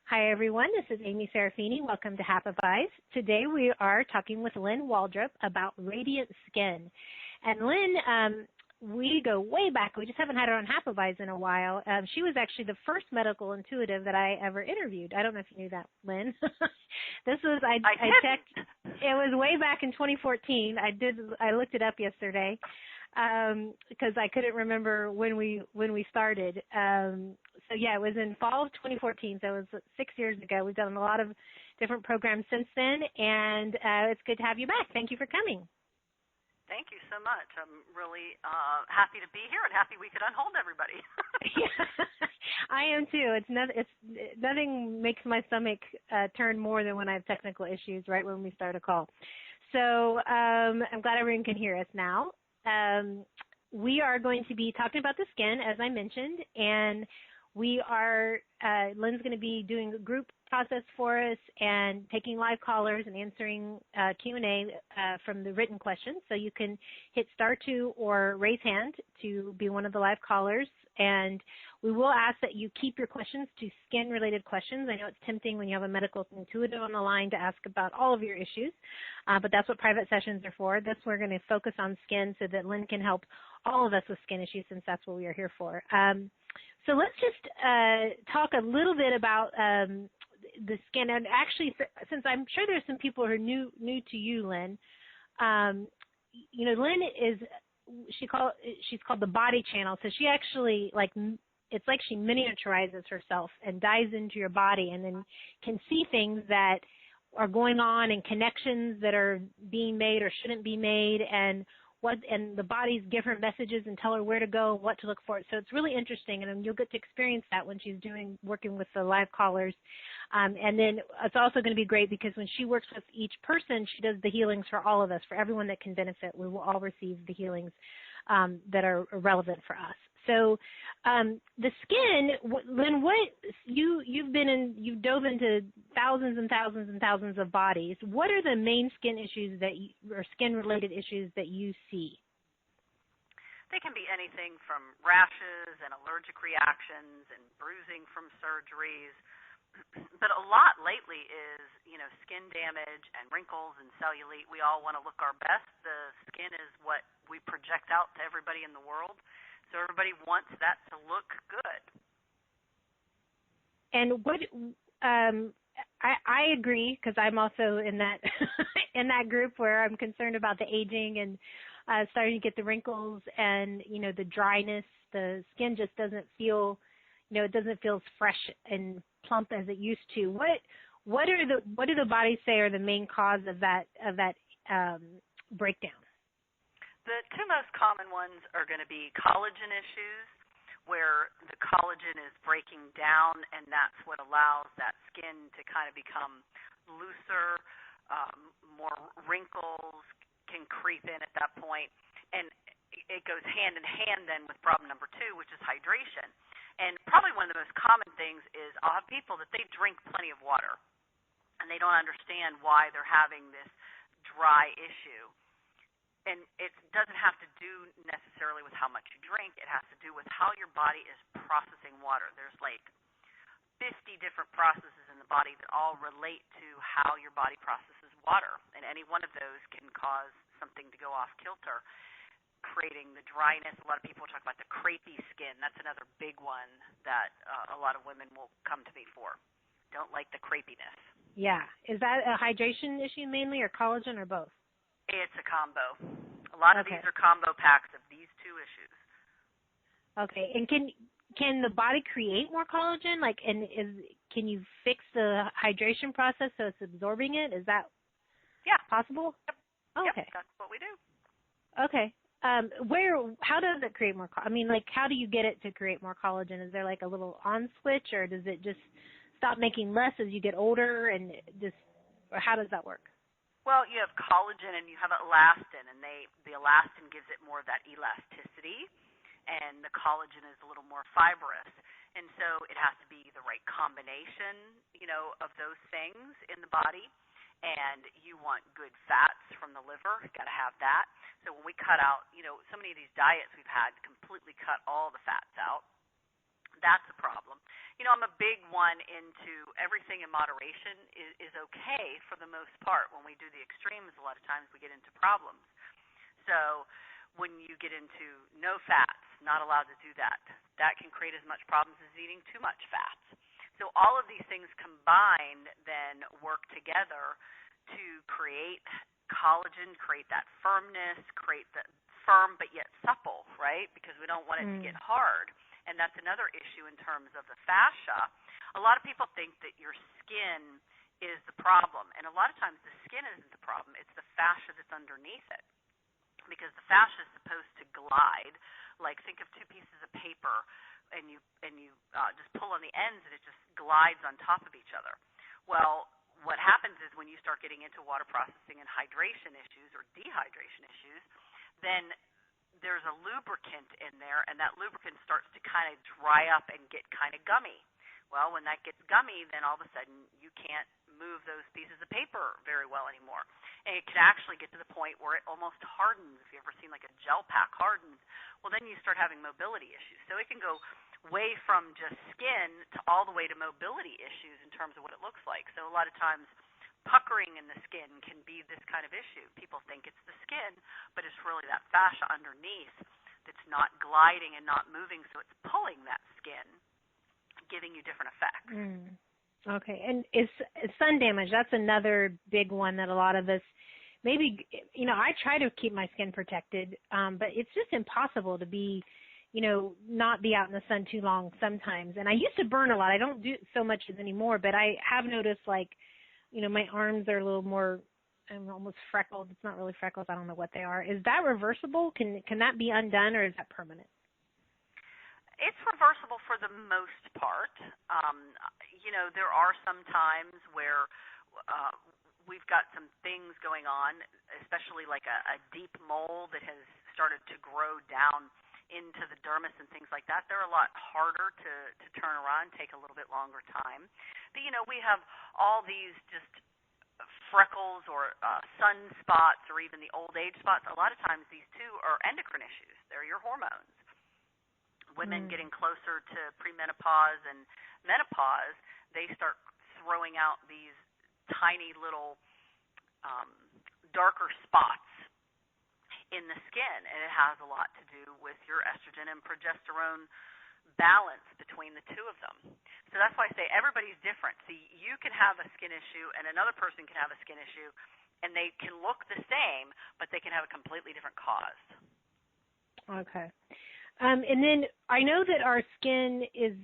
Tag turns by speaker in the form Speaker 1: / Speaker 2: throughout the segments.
Speaker 1: Hi, everyone. This is Amy Serafini. Welcome to Happivize. Today we are talking with Lynn Waldrop about radiant skin. And Lynn, we go way back. We just haven't had her on Happivize in a while. She was actually the first medical intuitive that I ever interviewed. I don't know if you knew that, Lynn. I checked. It was way back in 2014. I looked it up yesterday because I couldn't remember when we started. So yeah, it was in fall of 2014. So it was 6 years ago. We've done a lot of different programs since then, and it's good to have you back. Thank you for coming.
Speaker 2: Thank you so much. I'm really happy to be here and happy we could unhold everybody.
Speaker 1: Yeah, I am too. Nothing makes my stomach turn more than when I have technical issues right when we start a call. So I'm glad everyone can hear us now. We are going to be talking about the skin, as I mentioned, and Lynn's going to be doing a group process for us and taking live callers and answering Q&A from the written questions. So you can hit *2 or raise hand to be one of the live callers. And we will ask that you keep your questions to skin-related questions. I know it's tempting when you have a medical intuitive on the line to ask about all of your issues, but that's what private sessions are for. We're going to focus on skin so that Lynn can help all of us with skin issues, since that's what we are here for. So let's just talk a little bit about the skin. And actually, since I'm sure there's some people who are new to you, Lynn, Lynn is she's called the body channel. So she actually it's like she miniaturizes herself and dives into your body and then can see things that are going on and connections that are being made or shouldn't be made, and the bodies give her messages and tell her where to go and what to look for. So it's really interesting, and you'll get to experience that when she's working with the live callers. And then it's also going to be great because when she works with each person, she does the healings for all of us, for everyone that can benefit. We will all receive the healings that are relevant for us. So the skin, Lynn, you've dove into thousands and thousands and thousands of bodies. What are the main skin issues or skin-related issues that you see?
Speaker 2: They can be anything from rashes and allergic reactions and bruising from surgeries. But a lot lately is, skin damage and wrinkles and cellulite. We all want to look our best. The skin is what we project out to everybody in the world. So everybody wants that to look good. And
Speaker 1: what I agree, because I'm also in that in that group where I'm concerned about the aging and starting to get the wrinkles and the dryness. The skin just doesn't feel it doesn't feel as fresh and plump as it used to. What do the bodies say are the main cause of that breakdown?
Speaker 2: The two most common ones are going to be collagen issues, where the collagen is breaking down, and that's what allows that skin to kind of become looser. More wrinkles can creep in at that point, and it goes hand in hand then with problem number 2, which is hydration. And probably one of the most common things is I'll have people that they drink plenty of water, and they don't understand why they're having this dry issue. And it doesn't have to do necessarily with how much you drink. It has to do with how your body is processing water. There's like 50 different processes in the body that all relate to how your body processes water. And any one of those can cause something to go off kilter, creating the dryness. A lot of people talk about the crepey skin. That's another big one that a lot of women will come to me for. Don't like the crepiness.
Speaker 1: Yeah. Is that a hydration issue mainly, or collagen, or both?
Speaker 2: It's a combo. A lot of these are combo packs of these two issues.
Speaker 1: Okay. And can the body create more collagen? Can you fix the hydration process so it's absorbing it? Is that possible?
Speaker 2: Yep.
Speaker 1: Oh, okay.
Speaker 2: Yep, that's what we do.
Speaker 1: Okay. How does it create more? How do you get it to create more collagen? Is there like a little on switch, or does it just stop making less as you get older, or how does that work?
Speaker 2: Well, you have collagen and you have elastin, and the elastin gives it more of that elasticity, and the collagen is a little more fibrous. And so it has to be the right combination, of those things in the body. And you want good fats from the liver. You've got to have that. So when we cut out, so many of these diets we've had completely cut all the fats out. That's a problem. I'm a big one into everything in moderation is okay for the most part. When we do the extremes, a lot of times we get into problems. So when you get into no fats, not allowed to do that, that can create as much problems as eating too much fats. So all of these things combined then work together to create collagen, create that firmness, create the firm but yet supple, right? Because we don't want it to get hard. And that's another issue in terms of the fascia. A lot of people think that your skin is the problem. And a lot of times the skin isn't the problem. It's the fascia that's underneath it. Because the fascia is supposed to glide. Like think of two pieces of paper and you just pull on the ends and it just glides on top of each other. Well, what happens is when you start getting into water processing and hydration issues or dehydration issues, then there's a lubricant in there, and that lubricant starts to kind of dry up and get kind of gummy. Well, when that gets gummy, then all of a sudden you can't move those pieces of paper very well anymore. And it can actually get to the point where it almost hardens. If you've ever seen like a gel pack hardens, well, then you start having mobility issues. So it can go way from just skin to all the way to mobility issues in terms of what it looks like. So a lot of times puckering in the skin can be this kind of issue. People think it's the skin, but it's really that fascia underneath that's not gliding and not moving, so it's pulling that skin, giving you different effects.
Speaker 1: Okay, and is sun damage, that's another big one that a lot of us, maybe, I try to keep my skin protected, but it's just impossible to be, not be out in the sun too long sometimes. And I used to burn a lot. I don't do so much anymore, but I have noticed, like, my arms are a little more, I'm almost freckled. It's not really freckles. I don't know what they are. Is that reversible? Can that be undone, or is that permanent?
Speaker 2: It's reversible for the most part. There are some times where we've got some things going on, especially like a deep mole that has started to grow down into the dermis and things like that. They're a lot harder to turn around, take a little bit longer time. But, we have all these just freckles or sunspots or even the old age spots. A lot of times these too are endocrine issues. They're your hormones. Women getting closer to premenopause and menopause, they start throwing out these tiny little darker spots in the skin, and it has a lot to do with your estrogen and progesterone balance between the two of them. So that's why I say everybody's different. See, you can have a skin issue and another person can have a skin issue, and they can look the same, but they can have a completely different cause.
Speaker 1: Okay. And then I know that our skin is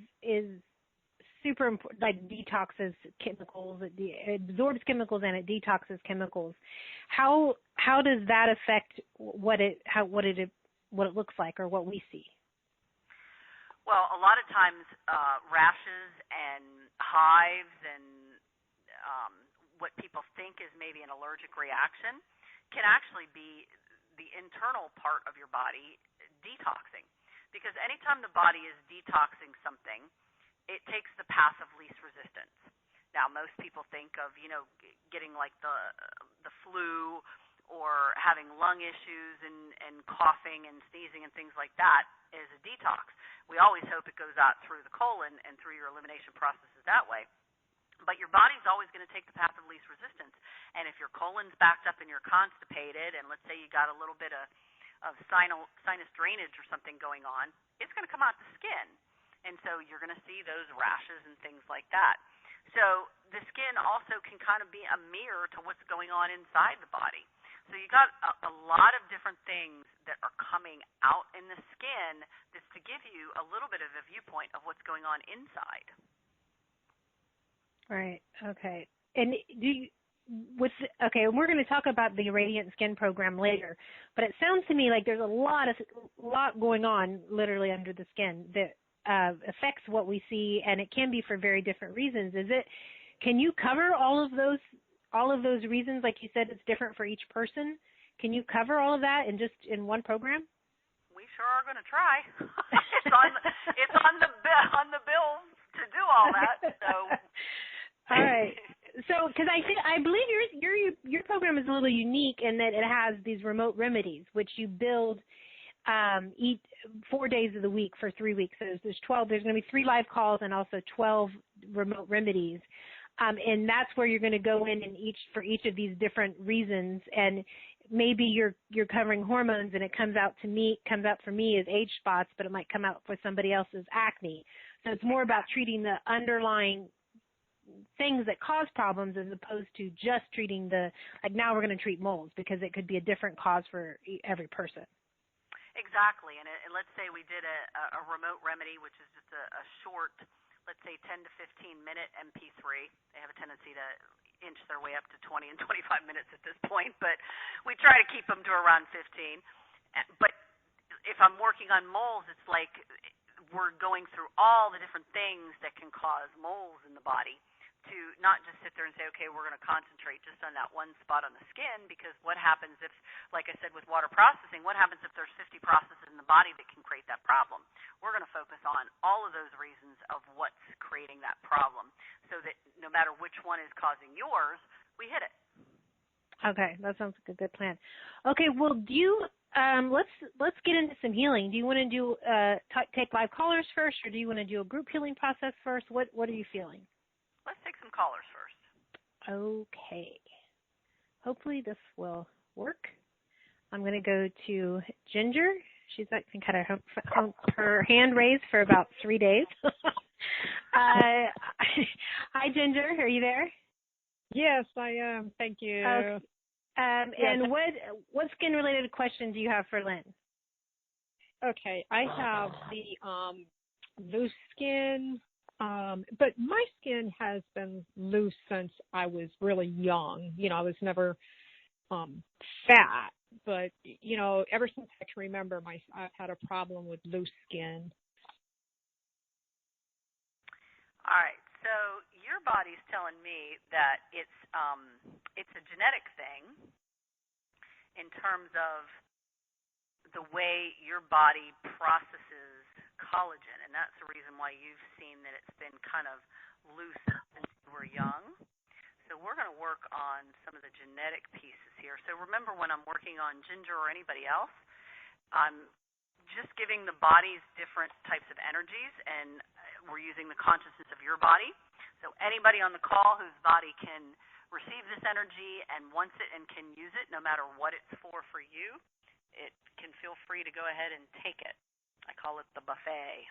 Speaker 1: super important, like detoxes chemicals, it absorbs chemicals and it detoxes chemicals. How does that affect what it looks like or what we see?
Speaker 2: Well, a lot of times rashes and hives and what people think is maybe an allergic reaction can actually be the internal part of your body detoxing. Because anytime the body is detoxing something, it takes the path of least resistance. Now, most people think of, getting like the flu or having lung issues and coughing and sneezing and things like that as a detox. We always hope it goes out through the colon and through your elimination processes that way. But your body's always going to take the path of least resistance. And if your colon's backed up and you're constipated, and let's say you got a little bit of sinus drainage or something going on, it's going to come out the skin. And so you're going to see those rashes and things like that. So the skin also can kind of be a mirror to what's going on inside the body. So you got a lot of different things that are coming out in the skin that's to give you a little bit of a viewpoint of what's going on inside.
Speaker 1: Right. Okay. And we're going to talk about the Radiant Skin program later, but it sounds to me like there's a lot going on literally under the skin that affects what we see, and it can be for very different reasons. Can you cover all of those reasons? Like you said, it's different for each person. Can you cover all of that in one program?
Speaker 2: We sure are going to try. It's on the bill to do all that. So.
Speaker 1: All right. So, because I believe your program is a little unique in that it has these remote remedies, which you build eat 4 days of the week for 3 weeks. So there's 12. There's going to be 3 live calls and also 12 remote remedies. And that's where you're going to go in and for each of these different reasons. And maybe you're covering hormones, and it comes out for me as age spots, but it might come out for somebody else as acne. So it's more about treating the underlying things that cause problems as opposed to just treating now we're going to treat moles, because it could be a different cause for every person.
Speaker 2: Exactly. And let's say we did a remote remedy, which is just a short, let's say 10 to 15-minute MP3. They have a tendency to inch their way up to 20 and 25 minutes at this point, but we try to keep them to around 15. But if I'm working on moles, it's like we're going through all the different things that can cause moles in the body, to not just sit there and say, okay, we're going to concentrate just on that one spot on the skin, because what happens if, like I said with water processing, what happens if there's 50 processes in the body that can create that problem? We're going to focus on all of those reasons of what's creating that problem, so that no matter which one is causing yours, we hit it.
Speaker 1: Okay, that sounds like a good plan. Okay, well, do you let's get into some healing. Do you want to do take live callers first, or do you want to do a group healing process first? What are you feeling?
Speaker 2: Let's take some callers first.
Speaker 1: Okay. Hopefully this will work. I'm going to go to Ginger. She's been kind of her hand raised for about 3 days. Hi, Ginger. Are you there?
Speaker 3: Yes, I am. Thank you.
Speaker 1: Yes. And what skin-related question do you have for Lynn?
Speaker 3: Okay, I have the loose skin. But my skin has been loose since I was really young. I was never fat, but ever since I can remember, I've had a problem with loose skin.
Speaker 2: All right, so your body's telling me that it's a genetic thing in terms of the way your body processes collagen, and that's the reason why you've seen that it's been kind of loose since you were young. So we're going to work on some of the genetic pieces here. So remember, when I'm working on Ginger or anybody else, I'm just giving the bodies different types of energies, and we're using the consciousness of your body. So anybody on the call whose body can receive this energy and wants it and can use it, no matter what it's for you, it can feel free to go ahead and take it. I call it the buffet.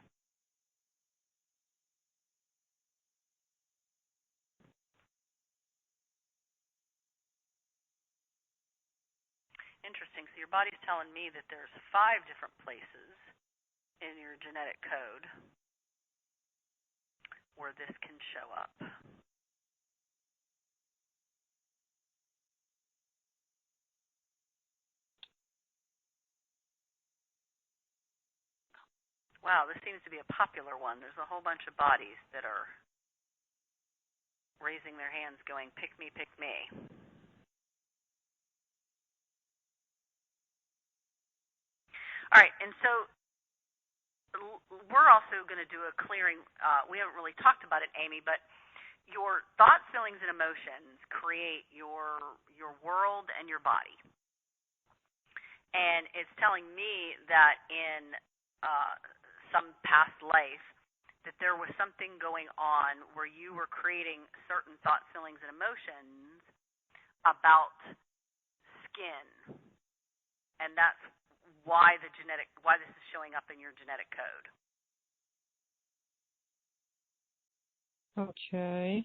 Speaker 2: Interesting. So your body's telling me that there's 5 different places in your genetic code where this can show up. Wow, this seems to be a popular one. There's a whole bunch of bodies that are raising their hands going, pick me, pick me. All right, and so we're also going to do a clearing. We haven't really talked about it, Amy, but your thoughts, feelings, and emotions create your world and your body. And it's telling me that in some past life that there was something going on where you were creating certain thoughts, feelings, and emotions about skin. And that's why this is showing up in your genetic code.
Speaker 3: Okay.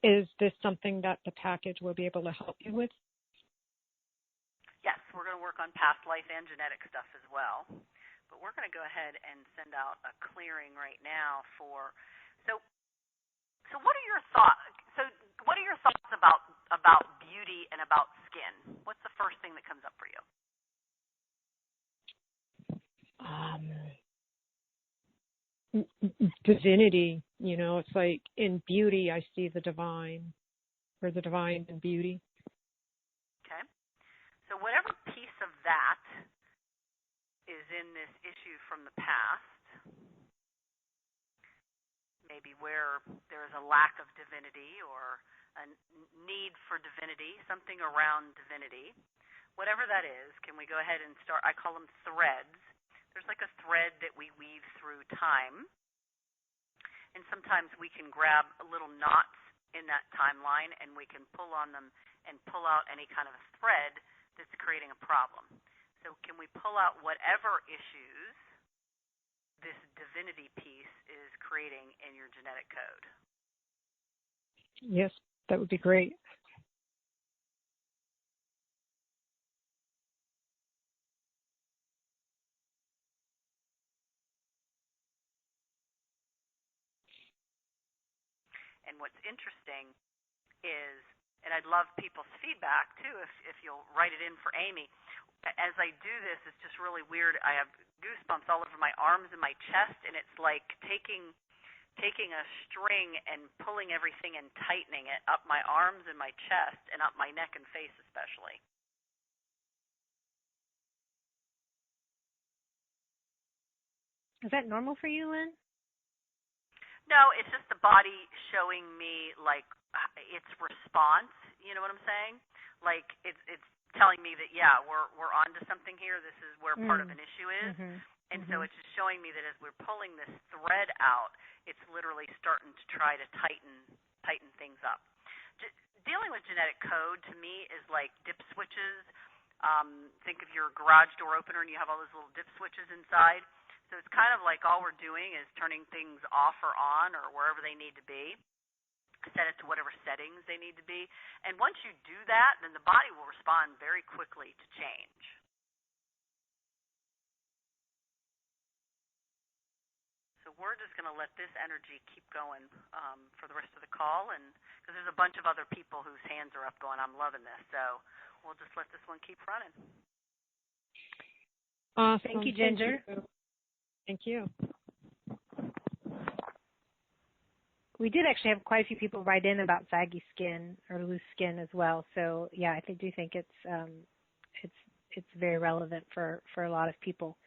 Speaker 3: Is this something that the package will be able to help you with?
Speaker 2: Yes, we're going to work on past life and genetic stuff as well. But we're going to go ahead and send out a clearing right now for. So what are your thoughts? So what are your thoughts about beauty and about skin? What's the first thing that comes up for you?
Speaker 3: Divinity. It's like in beauty, I see the divine, or the divine in beauty.
Speaker 2: Okay. So whatever piece of that is in this issue from the past, maybe where there's a lack of divinity or a need for divinity, something around divinity, whatever that is, can we go ahead and start? I call them threads. There's like a thread that we weave through time. And sometimes we can grab little knots in that timeline and we can pull on them and pull out any kind of a thread that's creating a problem. So can we pull out whatever issues this divinity piece is creating in your genetic code?
Speaker 3: Yes, that would be great.
Speaker 2: And what's interesting is, and I'd love people's feedback too, if you'll write it in for Amy. As I do this, it's just really weird. I have goosebumps all over my arms and my chest, and it's like taking a string and pulling everything and tightening it up my arms and my chest and up my neck and face especially.
Speaker 1: Is that normal for you, Lynn?
Speaker 2: No, it's just the body showing me like its response. You know what I'm saying? Like it's telling me that we're onto something here. This is where part of an issue is.
Speaker 1: Mm-hmm.
Speaker 2: And so it's just showing me that as we're pulling this thread out, it's literally starting to try to tighten things up. Dealing with genetic code to me is like dip switches. Think of your garage door opener and you have all those little dip switches inside. So it's kind of like all we're doing is turning things off or on or wherever they need to be, set it to whatever settings they need to be. And once you do that, then the body will respond very quickly to change. So we're just going to let this energy keep going for the rest of the call, and because there's a bunch of other people whose hands are up going, I'm loving this. So we'll just let this one keep running.
Speaker 3: Awesome.
Speaker 1: Thank you, Ginger.
Speaker 3: Thank you.
Speaker 1: We did actually have quite a few people write in about saggy skin or loose skin as well. So yeah, I do think it's very relevant for a lot of people.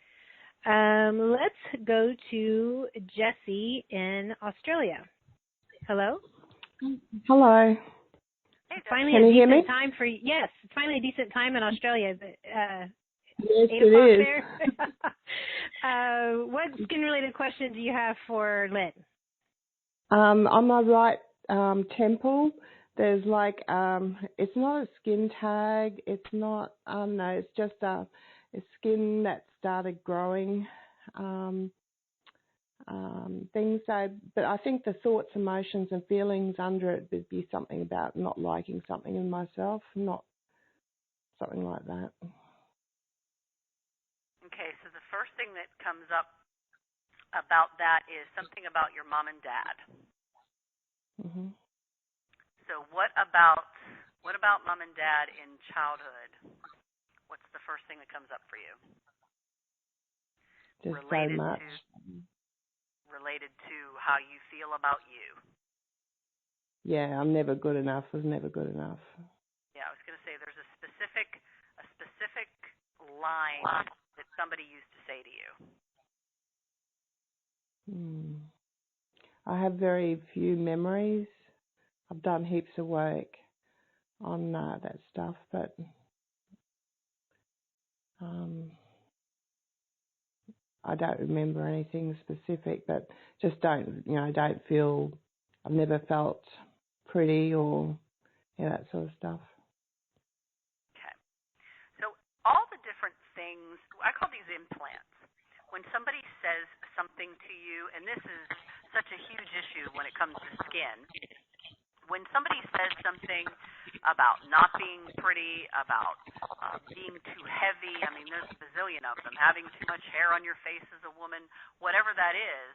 Speaker 1: Let's go to Jessie in Australia. Hello.
Speaker 4: Hello.
Speaker 2: Hey,
Speaker 1: finally
Speaker 4: Can
Speaker 1: a
Speaker 4: you hear
Speaker 1: decent
Speaker 4: me?
Speaker 1: time for yes. It's finally a decent time in Australia.
Speaker 4: Yes,
Speaker 1: 8
Speaker 4: it
Speaker 1: o'clock
Speaker 4: is.
Speaker 1: there. What skin-related question do you have for Lynn?
Speaker 4: On my right temple, there's like, it's not a skin tag. It's not, no, it's just a skin that started growing. Things. But I think the thoughts, emotions, and feelings under it would be something about not liking something in myself, not something like that.
Speaker 2: Okay, so the first thing that comes up about that is something about your mom and dad.
Speaker 4: Mm-hmm.
Speaker 2: So what about mom and dad in childhood? What's the first thing that comes up for you?
Speaker 4: Just
Speaker 2: related
Speaker 4: so much.
Speaker 2: Related to how you feel about you.
Speaker 4: Yeah, I'm never good enough. I was never good enough.
Speaker 2: Yeah, I was going to say there's a specific line that somebody used to say to you.
Speaker 4: I have very few memories. I've done heaps of work on that stuff, but I don't remember anything specific. But just don't feel. I've never felt pretty or that sort of stuff.
Speaker 2: Okay. So all the different things, I call these implants. When somebody says something to you, and this is such a huge issue when it comes to skin, when somebody says something about not being pretty, about being too heavy, I mean, there's a bazillion of them, having too much hair on your face as a woman, whatever that is,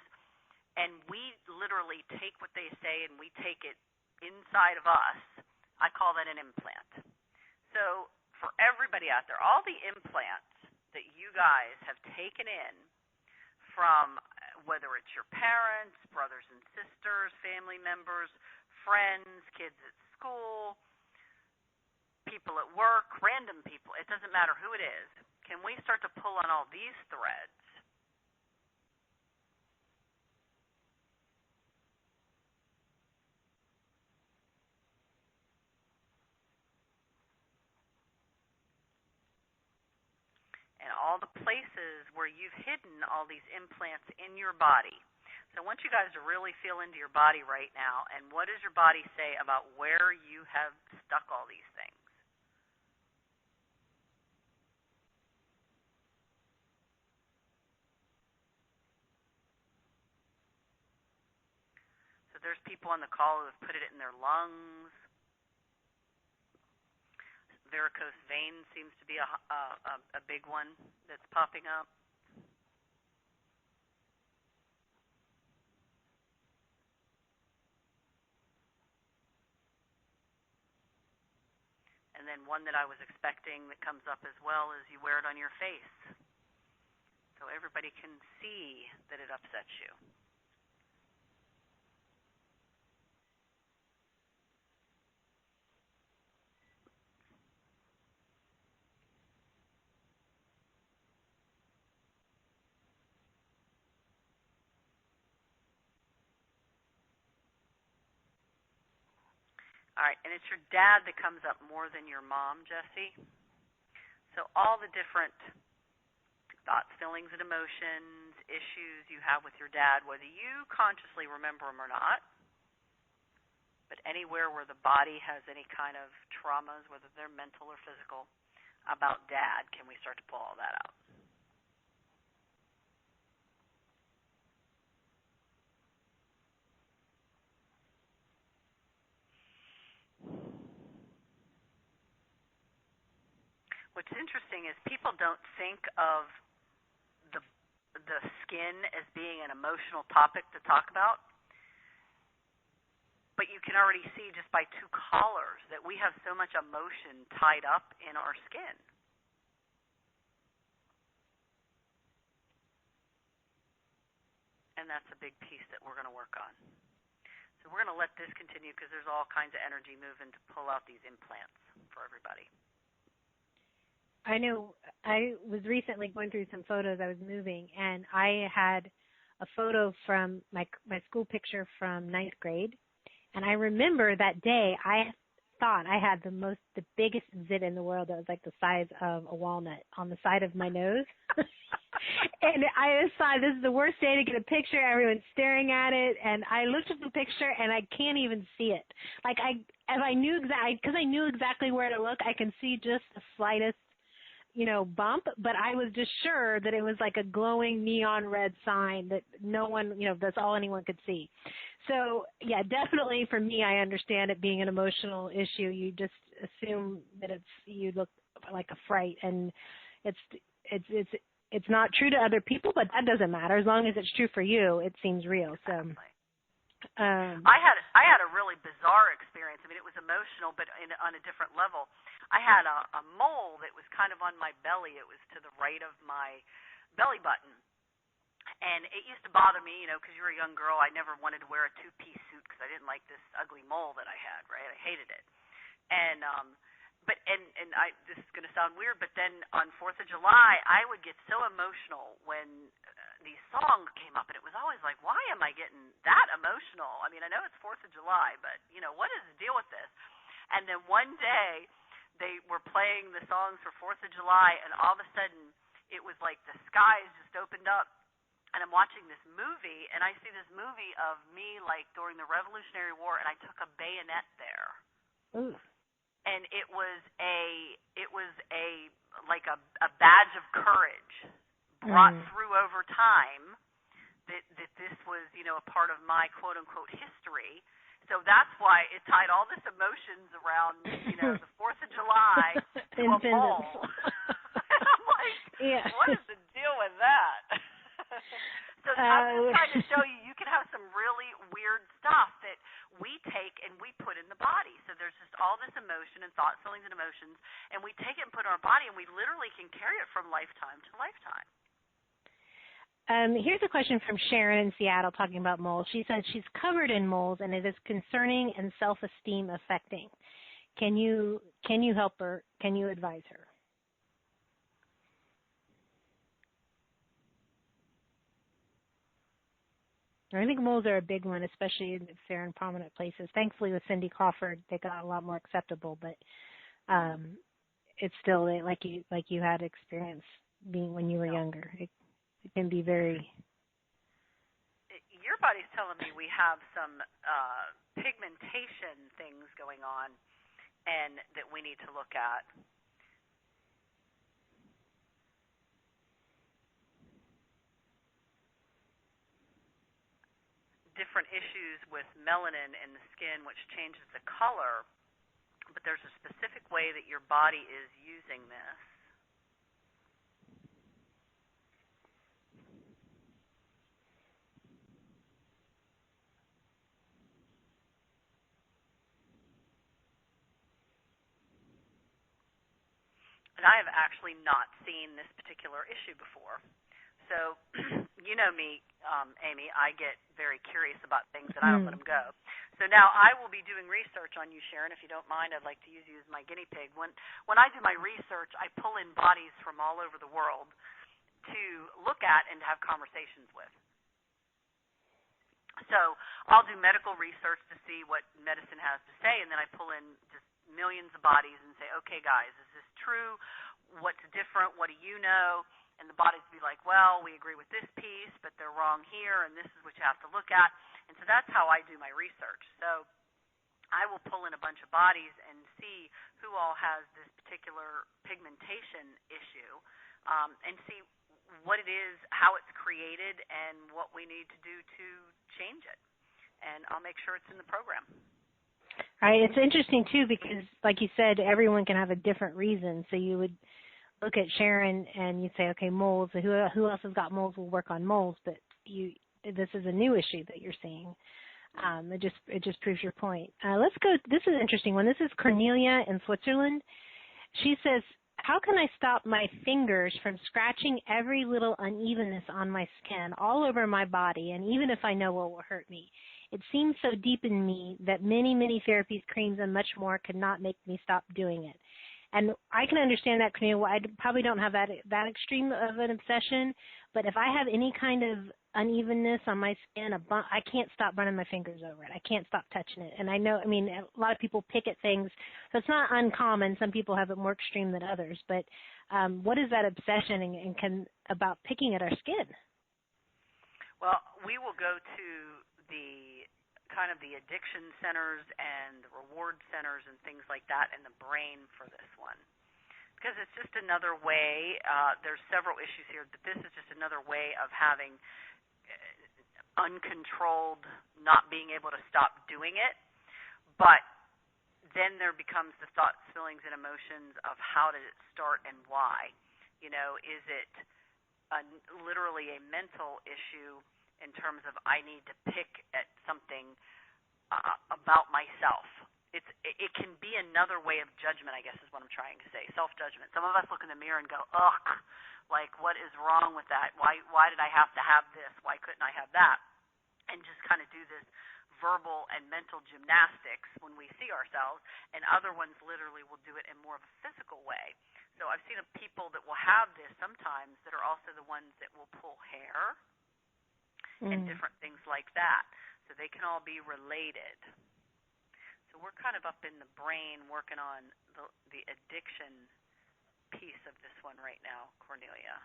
Speaker 2: and we literally take what they say and we take it inside of us, I call that an implant. So for everybody out there, all the implants that you guys have taken in from whether it's your parents, brothers and sisters, family members, friends, kids at school, people at work, random people, it doesn't matter who it is. Can we start to pull on all these threads? all the places where you've hidden all these implants in your body. So I want you guys to really feel into your body right now, and what does your body say about where you have stuck all these things? So there's people on the call who have put it in their lungs. Varicose vein seems to be a big one that's popping up. And then one that I was expecting that comes up as well is you wear it on your face, so everybody can see that it upsets you. All right, and it's your dad that comes up more than your mom, Jessie. So all the different thoughts, feelings, and emotions, issues you have with your dad, whether you consciously remember them or not, but anywhere where the body has any kind of traumas, whether they're mental or physical, about dad, can we start to pull all that out? What's interesting is people don't think of the skin as being an emotional topic to talk about, but you can already see just by two callers that we have so much emotion tied up in our skin. And that's a big piece that we're going to work on. So we're going to let this continue because there's all kinds of energy moving to pull out these implants for everybody.
Speaker 1: I know I was recently going through some photos. I was moving, and I had a photo from my school picture from 9th grade. And I remember that day I thought I had the biggest zit in the world that was like the size of a walnut on the side of my nose. And I decided this is the worst day to get a picture. Everyone's staring at it, and I looked at the picture and I can't even see it. Like because I knew exactly where to look. I can see just the slightest bump, but I was just sure that it was like a glowing neon red sign that no one, that's all anyone could see. So yeah, definitely for me, I understand it being an emotional issue. You just assume that you look like a fright, and it's not true to other people, but that doesn't matter as long as it's true for you. It seems real.
Speaker 2: Exactly.
Speaker 1: So.
Speaker 2: I had a really bizarre experience. I mean, it was emotional, but on a different level. I had a mole that was kind of on my belly. It was to the right of my belly button. And it used to bother me, because you're a young girl. I never wanted to wear a two-piece suit because I didn't like this ugly mole that I had, right? I hated it. And this is going to sound weird, but then on 4th of July, I would get so emotional when these songs came up, and it was always like, why am I getting that emotional? I mean, I know it's 4th of July, but, what is the deal with this? And then one day, they were playing the songs for 4th of July, and all of a sudden, it was like the skies just opened up, and I'm watching this movie, and I see this movie of me, like, during the Revolutionary War, and I took a bayonet there.
Speaker 1: Ooh.
Speaker 2: And it was a badge of courage brought through over time that this was, a part of my quote-unquote history. So that's why it tied all this emotions around, the 4th of July to a mole. And I'm like, yeah. What is the deal with that? So I'm just trying to show you can have some really weird stuff that we take and we put in the body. So there's just all this emotion and thoughts, feelings, and emotions, and we take it and put it in our body, and we literally can carry it from lifetime to lifetime.
Speaker 1: Here's a question from Sharon in Seattle talking about moles. She says she's covered in moles and it is concerning and self-esteem affecting. Can you help her? Can you advise her? I think moles are a big one, especially if they're in prominent places. Thankfully, with Cindy Crawford, they got a lot more acceptable, but it's still like you had experience. being when you were
Speaker 2: No.
Speaker 1: younger. It can be very.
Speaker 2: Your body's telling me we have some pigmentation things going on, and that we need to look at. Different issues with melanin in the skin, which changes the color, but there's a specific way that your body is using this. And I have actually not seen this particular issue before. So, you know me, Amy, I get very curious about things and I don't let them go. So now I will be doing research on you, Sharon. If you don't mind, I'd like to use you as my guinea pig. When I do my research, I pull in bodies from all over the world to look at and to have conversations with. So I'll do medical research to see what medicine has to say, and then I pull in just millions of bodies and say, okay, guys, is this true? What's different? What do you know? And the bodies be like, well, we agree with this piece, but they're wrong here, and this is what you have to look at. And so that's how I do my research. So I will pull in a bunch of bodies and see who all has this particular pigmentation issue, and see what it is, how it's created, and what we need to do to change it. And I'll make sure it's in the program.
Speaker 1: It's interesting, too, because, like you said, everyone can have a different reason. So you would look at Sharon and you'd say, okay, moles, who else has got moles will work on moles, but this is a new issue that you're seeing. It just proves your point. Let's go, this is an interesting one. This is Cornelia in Switzerland. She says, how can I stop my fingers from scratching every little unevenness on my skin all over my body, and even if I know what will hurt me? It seems so deep in me that many, many therapies, creams, and much more could not make me stop doing it. And I can understand that, Cornelia. I probably don't have that extreme of an obsession, but if I have any kind of unevenness on my skin, I can't stop running my fingers over it. I can't stop touching it. And I know, a lot of people pick at things, so it's not uncommon. Some people have it more extreme than others. But what is that obsession about picking at our skin?
Speaker 2: Well, we will go to the kind of the addiction centers and the reward centers and things like that in the brain for this one. Because it's just another way, there's several issues here, but this is just another way of having uncontrolled, not being able to stop doing it. But then there becomes the thoughts, feelings, and emotions of how did it start and why. Is it literally a mental issue in terms of I need to pick at something about myself? It can be another way of judgment, I guess is what I'm trying to say, self-judgment. Some of us look in the mirror and go, ugh, like what is wrong with that? Why did I have to have this? Why couldn't I have that? And just kind of do this verbal and mental gymnastics when we see ourselves, and other ones literally will do it in more of a physical way. So I've seen people that will have this sometimes that are also the ones that will pull hair and different things like that. So they can all be related. So we're kind of up in the brain working on the addiction piece of this one right now, Cornelia.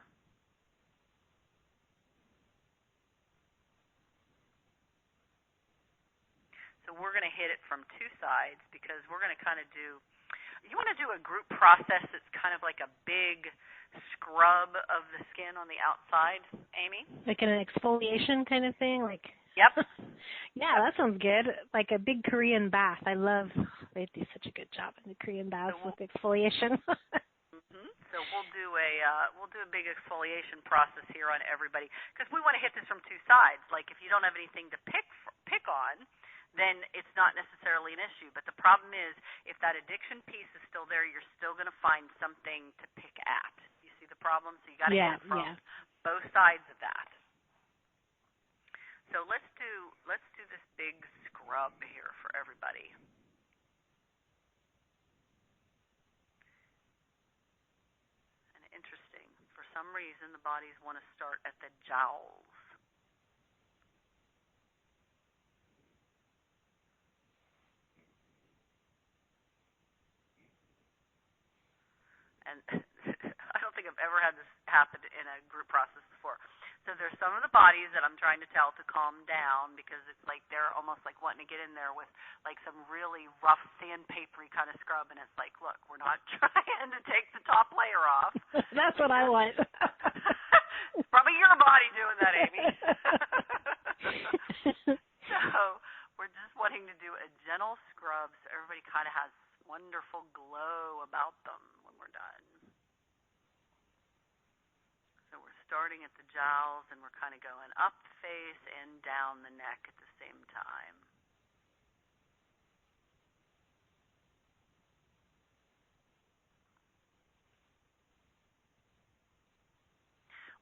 Speaker 2: So we're going to hit it from two sides because we're going to kind of you want to do a group process that's kind of like a big scrub of the skin on the outside, Amy?
Speaker 1: Like an exfoliation kind of thing?
Speaker 2: Yep.
Speaker 1: Yeah, that sounds good. Like a big Korean bath. I love, they do such a good job in the Korean baths with exfoliation.
Speaker 2: So we'll do a big exfoliation process here on everybody because we want to hit this from two sides. Like if you don't have anything to pick on, then it's not necessarily an issue. But the problem is if that addiction piece is still there, you're still going to find something to pick at. You see the problem? So you got to hit it from both sides of that. So let's do this big scrub here for everybody. And interesting, for some reason the bodies want to start at the jowls. And I don't think I've I've ever had this happen in a group process before. So there's some of the bodies that I'm trying to tell to calm down because it's like they're almost like wanting to get in there with like some really rough sandpapery kind of scrub, and it's like, look, we're not trying to take the top layer off.
Speaker 1: That's what I want.
Speaker 2: It's probably your body doing that, Amy. So we're just wanting to do a gentle scrub so everybody kind of has wonderful glow about them when we're done. So we're starting at the jowls and we're kind of going up the face and down the neck at the same time.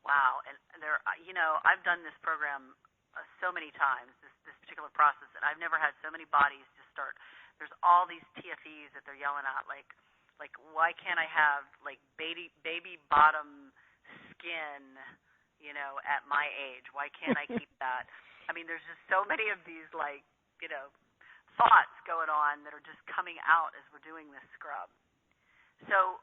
Speaker 2: Wow, and there, I've done this program so many times, this particular process, and I've never had so many bodies just start. There's all these TFEs that they're yelling at, like why can't I have like baby bottom skin, at my age? Why can't I keep that? I mean, there's just so many of these thoughts going on that are just coming out as we're doing this scrub. So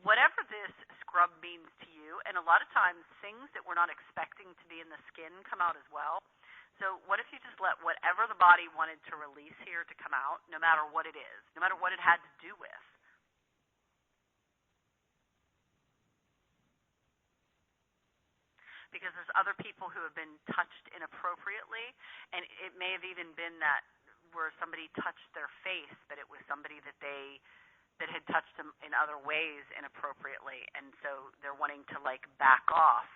Speaker 2: whatever this scrub means to you, and a lot of times things that we're not expecting to be in the skin come out as well. So what if you just let whatever the body wanted to release here to come out, no matter what it is, no matter what it had to do with. Because there's other people who have been touched inappropriately, and it may have even been that where somebody touched their face, but it was somebody that had touched them in other ways inappropriately, and so they're wanting to back off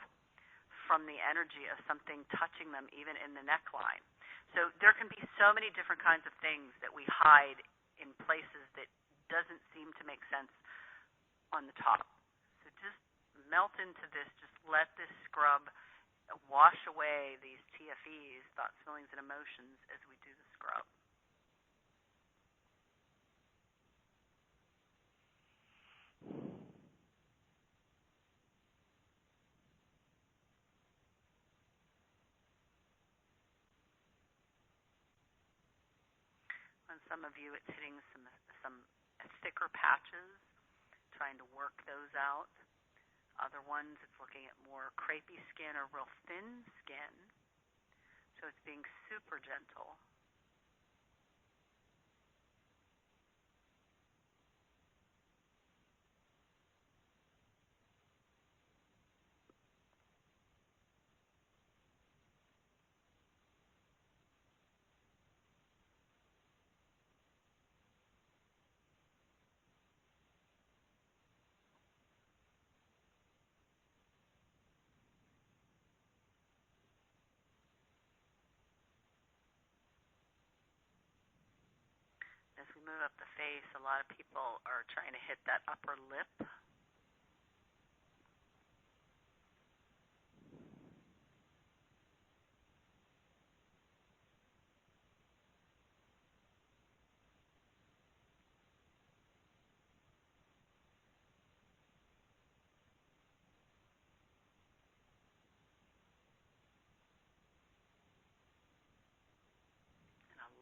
Speaker 2: from the energy of something touching them even in the neckline. So there can be so many different kinds of things that we hide in places that doesn't seem to make sense on the top. So just melt into this, just let this scrub wash away these TFEs, thoughts, feelings, and emotions as we do the scrub. On some of you, it's hitting some thicker patches, trying to work those out. Other ones, it's looking at more crepey skin or real thin skin. So it's being super gentle. As we move up the face, a lot of people are trying to hit that upper lip.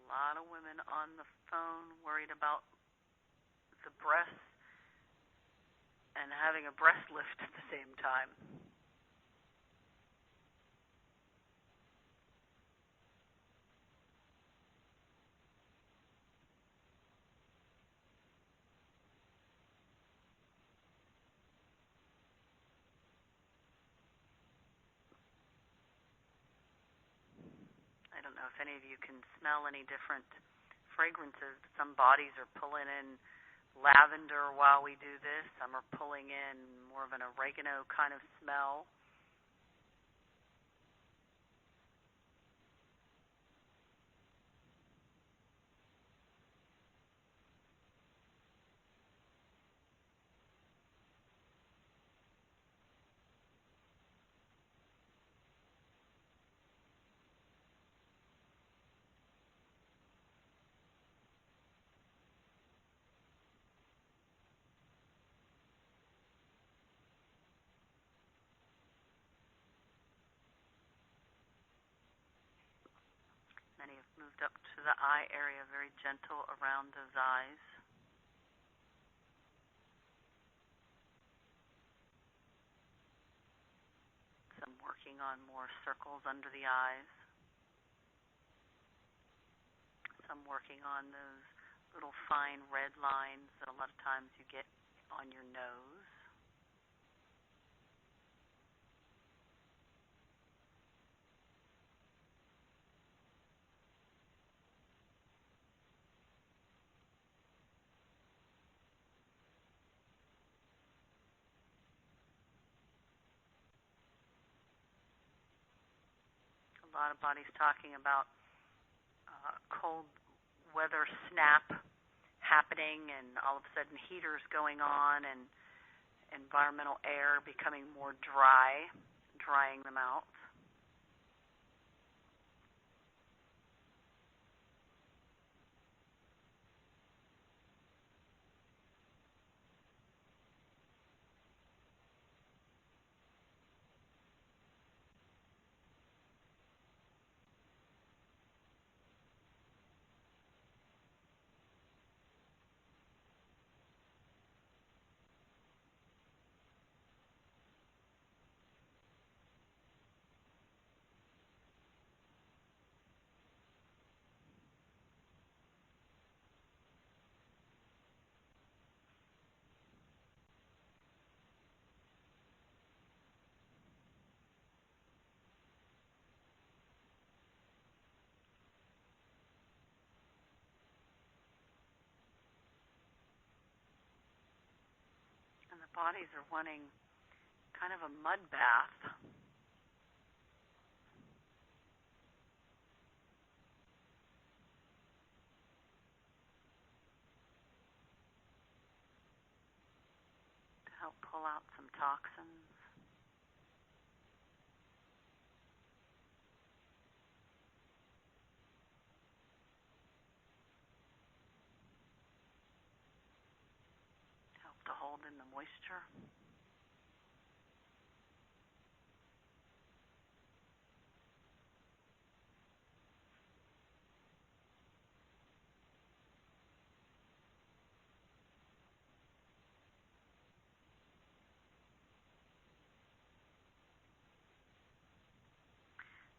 Speaker 2: A lot of women on the phone worried about the breasts and having a breast lift at the same time. I don't know if any of you can smell any different fragrances. Some bodies are pulling in lavender while we do this. Some are pulling in more of an oregano kind of smell. Many have moved up to the eye area, very gentle around those eyes. working on more circles under the eyes. Some working on those little fine red lines that a lot of times you get on your nose. A lot of bodies talking about cold weather snap happening and all of a sudden heaters going on and environmental air becoming more dry, drying them out. And the bodies are wanting kind of a mud bath. To help pull out some toxins. Help to hold in the moisture.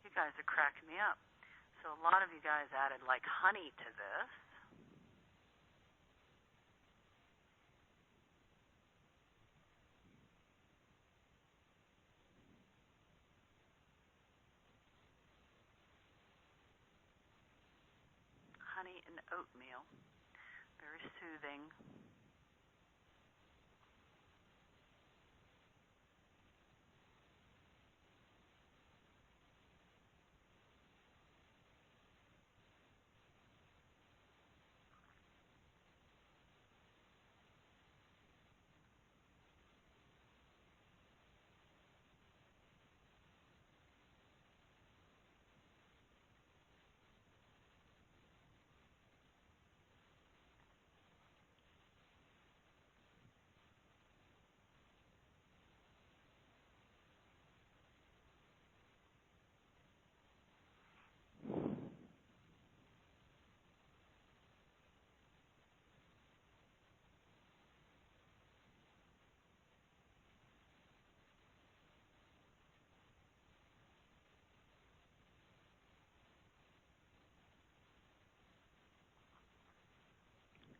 Speaker 2: You guys are cracking me up. So a lot of you guys added like honey to this. Honey and oatmeal. Very soothing.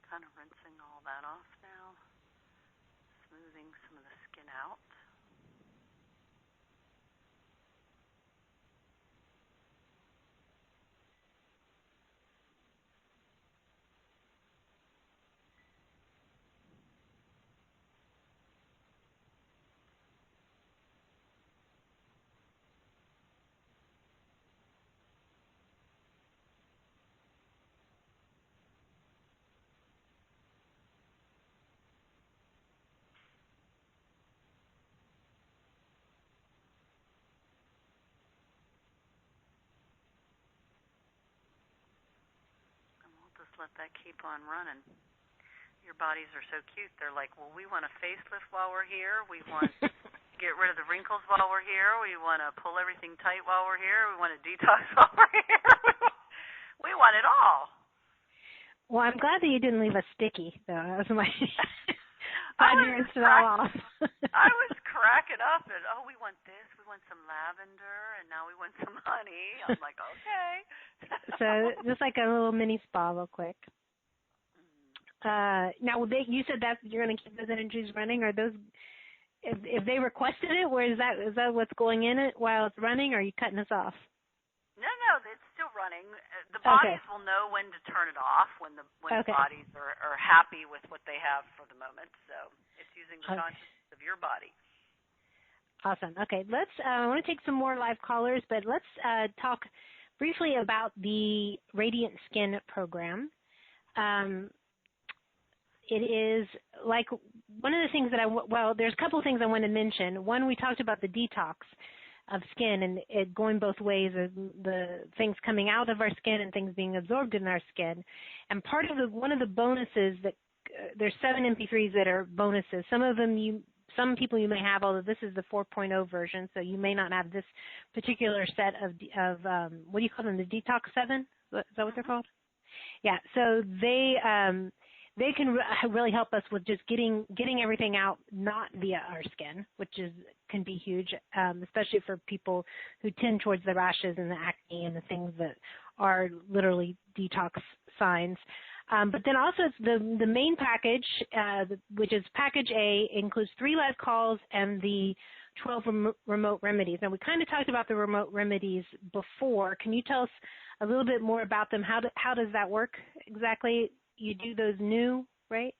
Speaker 2: Kind of rinsing all that off now. Smoothing some of the skin out. Just let that keep on running. Your bodies are so cute. They're like, well, we want a facelift while we're here. We want to get rid of the wrinkles while we're here. We want to pull everything tight while we're here. We want to detox while we're here. We want it all.
Speaker 1: Well, I'm glad that you didn't leave us sticky, though. That was my...
Speaker 2: I was cracking up and, oh, we want this, we want some lavender, and now we want some honey. I'm like, okay.
Speaker 1: So just like a little mini spa real quick. Now, you said that you're going to keep those energies running. Are those, if they requested it, or is that what's going in it while it's running, or are you cutting us off?
Speaker 2: No, it's still running. The bodies will know when to turn it off when the bodies are happy with what they have for the moment. So it's using the consciousness of your body.
Speaker 1: Awesome. Okay, I want to take some more live callers, but let's talk briefly about the Radiant Skin program. It is like one of the things that there's a couple of things I want to mention. One, we talked about the detox of skin and it going both ways, the things coming out of our skin and things being absorbed in our skin. And one of the bonuses that there's 7 MP3s that are bonuses. Some people you may have, although this is the 4.0 version, so you may not have this particular set of what do you call them? The Detox 7? Is that what they're called? Yeah. So they can really help us with just getting everything out, not via our skin, which can be huge, especially for people who tend towards the rashes and the acne and the things that are literally detox signs. But then also it's the main package, which is package A, includes 3 live calls and the 12 remote remedies. Now, we kind of talked about the remote remedies before. Can you tell us a little bit more about them? How does that work exactly? You do those new, right?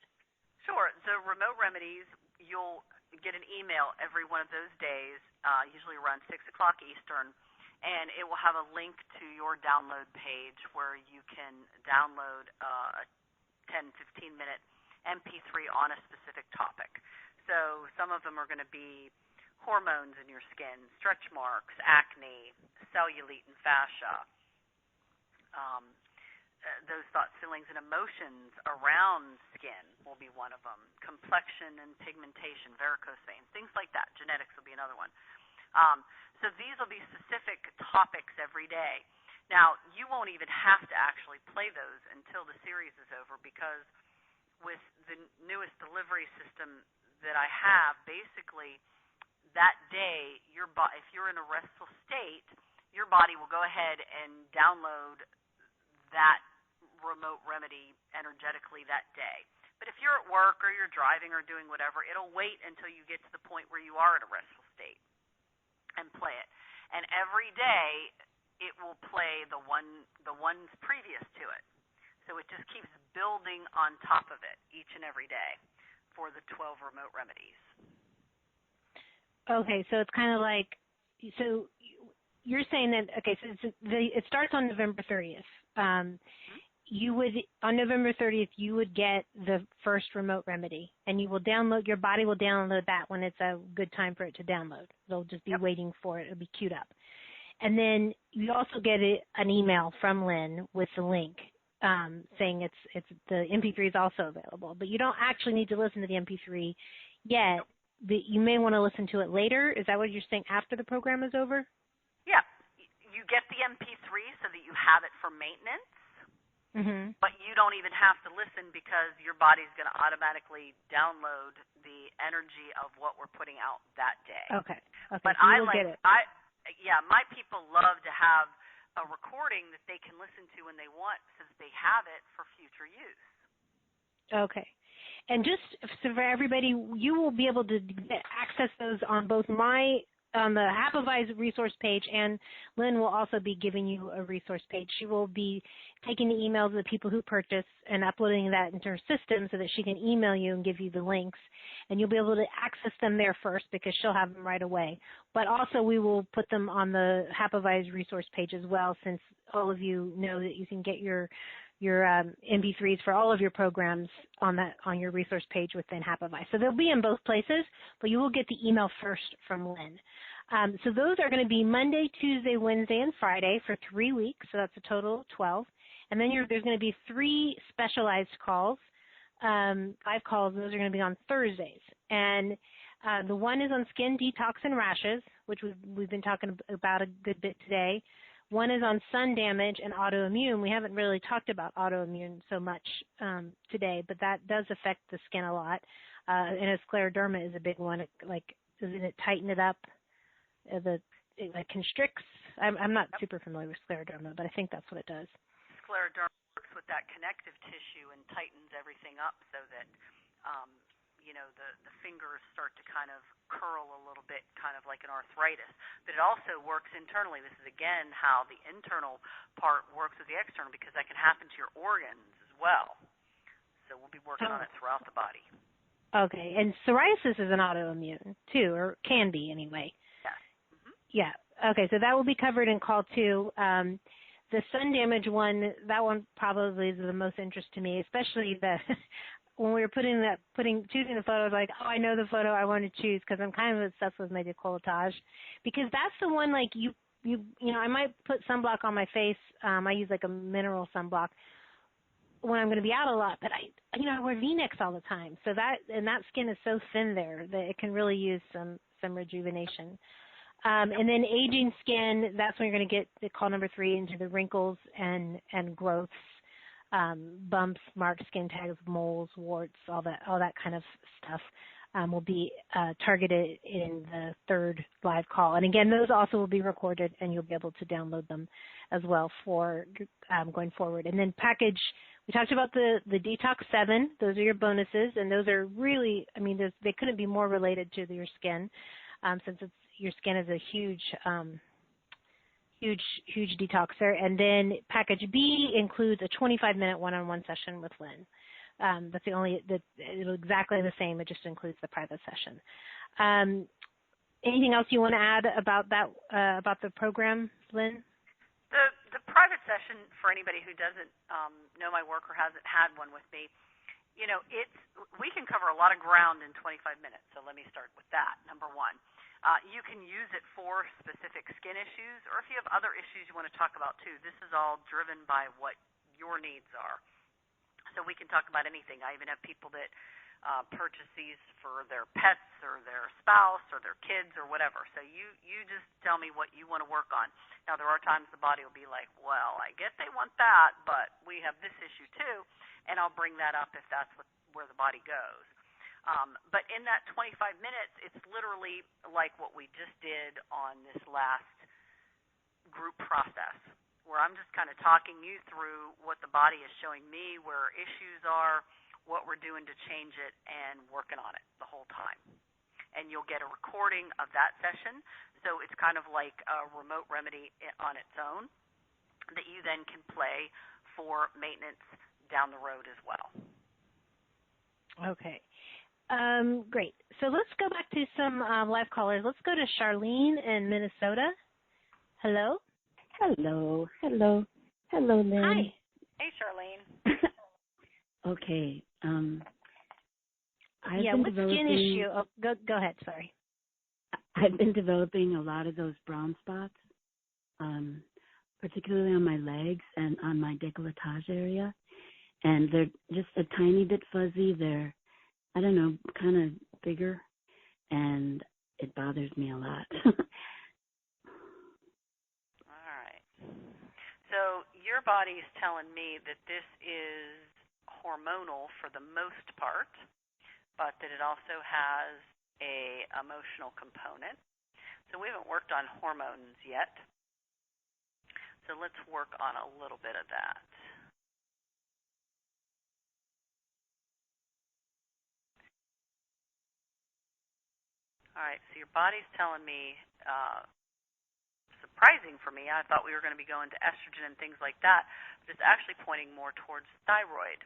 Speaker 2: Sure. The remote remedies, you'll get an email every one of those days, usually around 6 o'clock Eastern, and it will have a link to your download page where you can download a 10, 15-minute MP3 on a specific topic. So some of them are going to be hormones in your skin, stretch marks, acne, cellulite and fascia, those thoughts, feelings, and emotions around skin will be one of them. Complexion and pigmentation, varicose veins, things like that. Genetics will be another one. So these will be specific topics every day. Now, you won't even have to actually play those until the series is over, because with the newest delivery system that I have, basically that day, if you're in a restful state, your body will go ahead and download that remote remedy energetically that day. But if you're at work or you're driving or doing whatever, it'll wait until you get to the point where you are in a restful state and play it. And every day it will play the ones previous to it. So it just keeps building on top of it each and every day for the 12 remote remedies.
Speaker 1: Okay, so it's kind of like, so you're saying that, okay, so it starts on November 30th. On November 30th, you would get the first remote remedy, and your body will download that when it's a good time for it to download. They'll just be waiting for it. It'll be queued up. And then you also get an email from Lynn with the link saying it's the MP3 is also available. But you don't actually need to listen to the MP3 yet. But you may want to listen to it later. Is that what you're saying, after the program is over?
Speaker 2: Yeah. You get the MP3 so that you have it for maintenance. Mm-hmm. But you don't even have to listen, because your body's going to automatically download the energy of what we're putting out that day.
Speaker 1: Okay.
Speaker 2: But
Speaker 1: so
Speaker 2: my people love to have a recording that they can listen to when they want, so that they have it for future use.
Speaker 1: Okay. And just so for everybody, you will be able to access those on both on the Happivize resource page, and Lynn will also be giving you a resource page. She will be taking the emails of the people who purchase and uploading that into her system so that she can email you and give you the links. And you'll be able to access them there first, because she'll have them right away. But also we will put them on the Happivize resource page as well, since all of you know that you can get your MP3s for all of your programs on your resource page within Happivize. So they'll be in both places, but you will get the email first from Lynn. So those are going to be Monday, Tuesday, Wednesday, and Friday for 3 weeks. So that's a total of 12. And then there's going to be 3 specialized calls, 5 calls. Those are going to be on Thursdays. And the one is on skin detox and rashes, which we've been talking about a good bit today. One is on sun damage and autoimmune. We haven't really talked about autoimmune so much today, but that does affect the skin a lot. And scleroderma is a big one, like doesn't it tighten it up? It like constricts. I'm not super familiar with scleroderma, but I think that's what it does.
Speaker 2: Scleroderma works with that connective tissue and tightens everything up so that the fingers start to kind of curl a little bit, kind of like an arthritis. But it also works internally. This is, again, how the internal part works with the external, because that can happen to your organs as well. So we'll be working on it throughout the body.
Speaker 1: Okay. And psoriasis is an autoimmune, too, or can be anyway.
Speaker 2: Yes. Mm-hmm.
Speaker 1: Yeah. Okay, so that will be covered in call 2. The sun damage one, that one probably is the most interest to me, especially when we were choosing the photo, I was like, oh, I know the photo I want to choose, because I'm kind of obsessed with my décolletage, because that's the one, like, you I might put sunblock on my face. I use like a mineral sunblock when I'm going to be out a lot, but I wear V-necks all the time, so that skin is so thin there that it can really use some rejuvenation. And then aging skin, that's when you're going to get the call number 3 into the wrinkles and growths. Bumps, marks, skin tags, moles, warts, all that kind of stuff will be targeted in the 3rd live call. And again, those also will be recorded, and you'll be able to download them as well for going forward. And then package, we talked about the Detox 7. Those are your bonuses, and those are really, they couldn't be more related to your skin, since your skin is a huge detoxer. And then package B includes a 25-minute one-on-one session with Lynn. That's it'll exactly the same. It just includes the private session. Anything else you want to add about that, about the program, Lynn?
Speaker 2: The private session, for anybody who doesn't know my work or hasn't had one with me, we can cover a lot of ground in 25 minutes. So let me start with that. Number 1. You can use it for specific skin issues, or if you have other issues you want to talk about too. This is all driven by what your needs are. So we can talk about anything. I even have people that purchase these for their pets or their spouse or their kids or whatever. So you just tell me what you want to work on. Now, there are times the body will be like, well, I get they want that, but we have this issue too, and I'll bring that up if that's where the body goes. But in that 25 minutes, it's literally like what we just did on this last group process, where I'm just kind of talking you through what the body is showing me, where issues are, what we're doing to change it, and working on it the whole time. And you'll get a recording of that session, so it's kind of like a remote remedy on its own that you then can play for maintenance down the road as well.
Speaker 1: Okay. Great. So let's go back to some live callers. Let's go to Charlene in Minnesota. Hello.
Speaker 5: Hello, Lynn.
Speaker 2: Hi. Hey, Charlene.
Speaker 5: Okay.
Speaker 1: What skin issue? Oh, go ahead. Sorry.
Speaker 5: I've been developing a lot of those brown spots, particularly on my legs and on my décolletage area, and they're just a tiny bit fuzzy. They're, I don't know, kind of bigger, and it bothers me a lot.
Speaker 2: All right. So your body is telling me that this is hormonal for the most part, but that it also has a emotional component. So we haven't worked on hormones yet. So let's work on a little bit of that. All right, so your body's telling me, surprising for me, I thought we were going to be going to estrogen and things like that, but it's actually pointing more towards thyroid.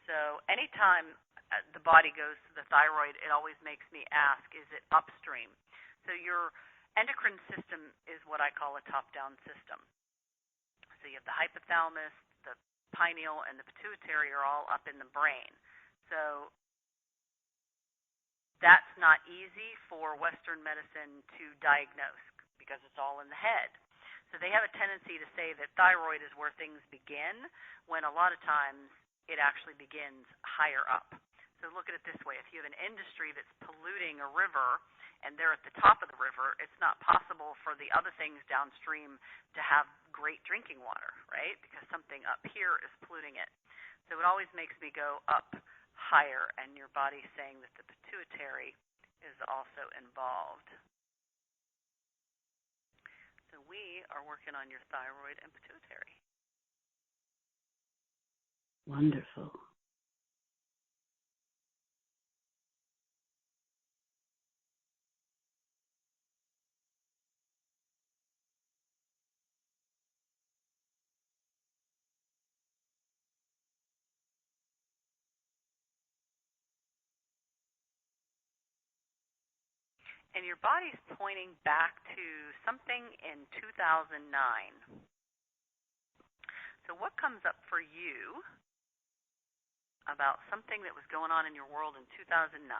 Speaker 2: So anytime the body goes to the thyroid, it always makes me ask, is it upstream? So your endocrine system is what I call a top-down system. So you have the hypothalamus, the pineal, and the pituitary are all up in the brain. So that's not easy for Western medicine to diagnose because it's all in the head. So they have a tendency to say that thyroid is where things begin, when a lot of times it actually begins higher up. So look at it this way. If you have an industry that's polluting a river and they're at the top of the river, it's not possible for the other things downstream to have great drinking water, right? Because something up here is polluting it. So it always makes me go up higher, and your body's saying that the pituitary is also involved. So we are working on your thyroid and pituitary.
Speaker 5: Wonderful.
Speaker 2: And your body's pointing back to something in 2009. So what comes up for you about something that was going on in your world in 2009?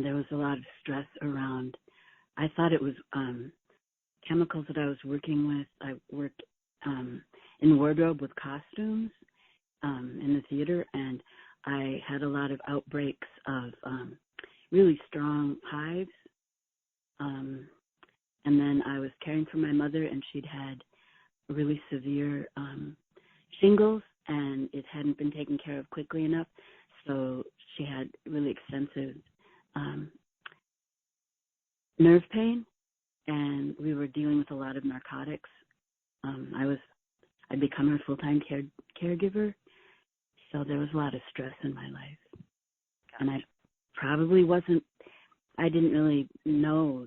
Speaker 5: There was a lot of stress around. I thought it was chemicals that I was working with. I worked in wardrobe with costumes in the theater, and I had a lot of outbreaks of really strong hives. And then I was caring for my mother, and she'd had really severe shingles, and it hadn't been taken care of quickly enough. So she had really extensive nerve pain, and we were dealing with a lot of narcotics. I'd become her full-time caregiver, so there was a lot of stress in my life.
Speaker 2: Gotcha.
Speaker 5: And I didn't really know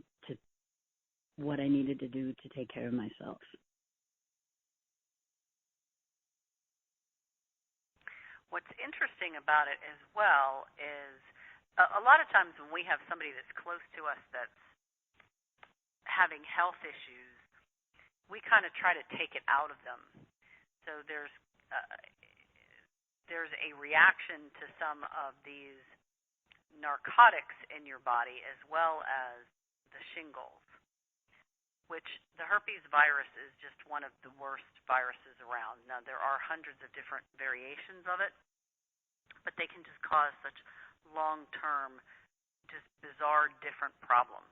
Speaker 5: what I needed to do to take care of myself.
Speaker 2: What's interesting about it as well is a lot of times when we have somebody that's close to us that's having health issues, we kind of try to take it out of them. So there's a reaction to some of these narcotics in your body as well as the shingles, which the herpes virus is just one of the worst viruses around. Now, there are hundreds of different variations of it, but they can just cause such long-term, just bizarre, different problems.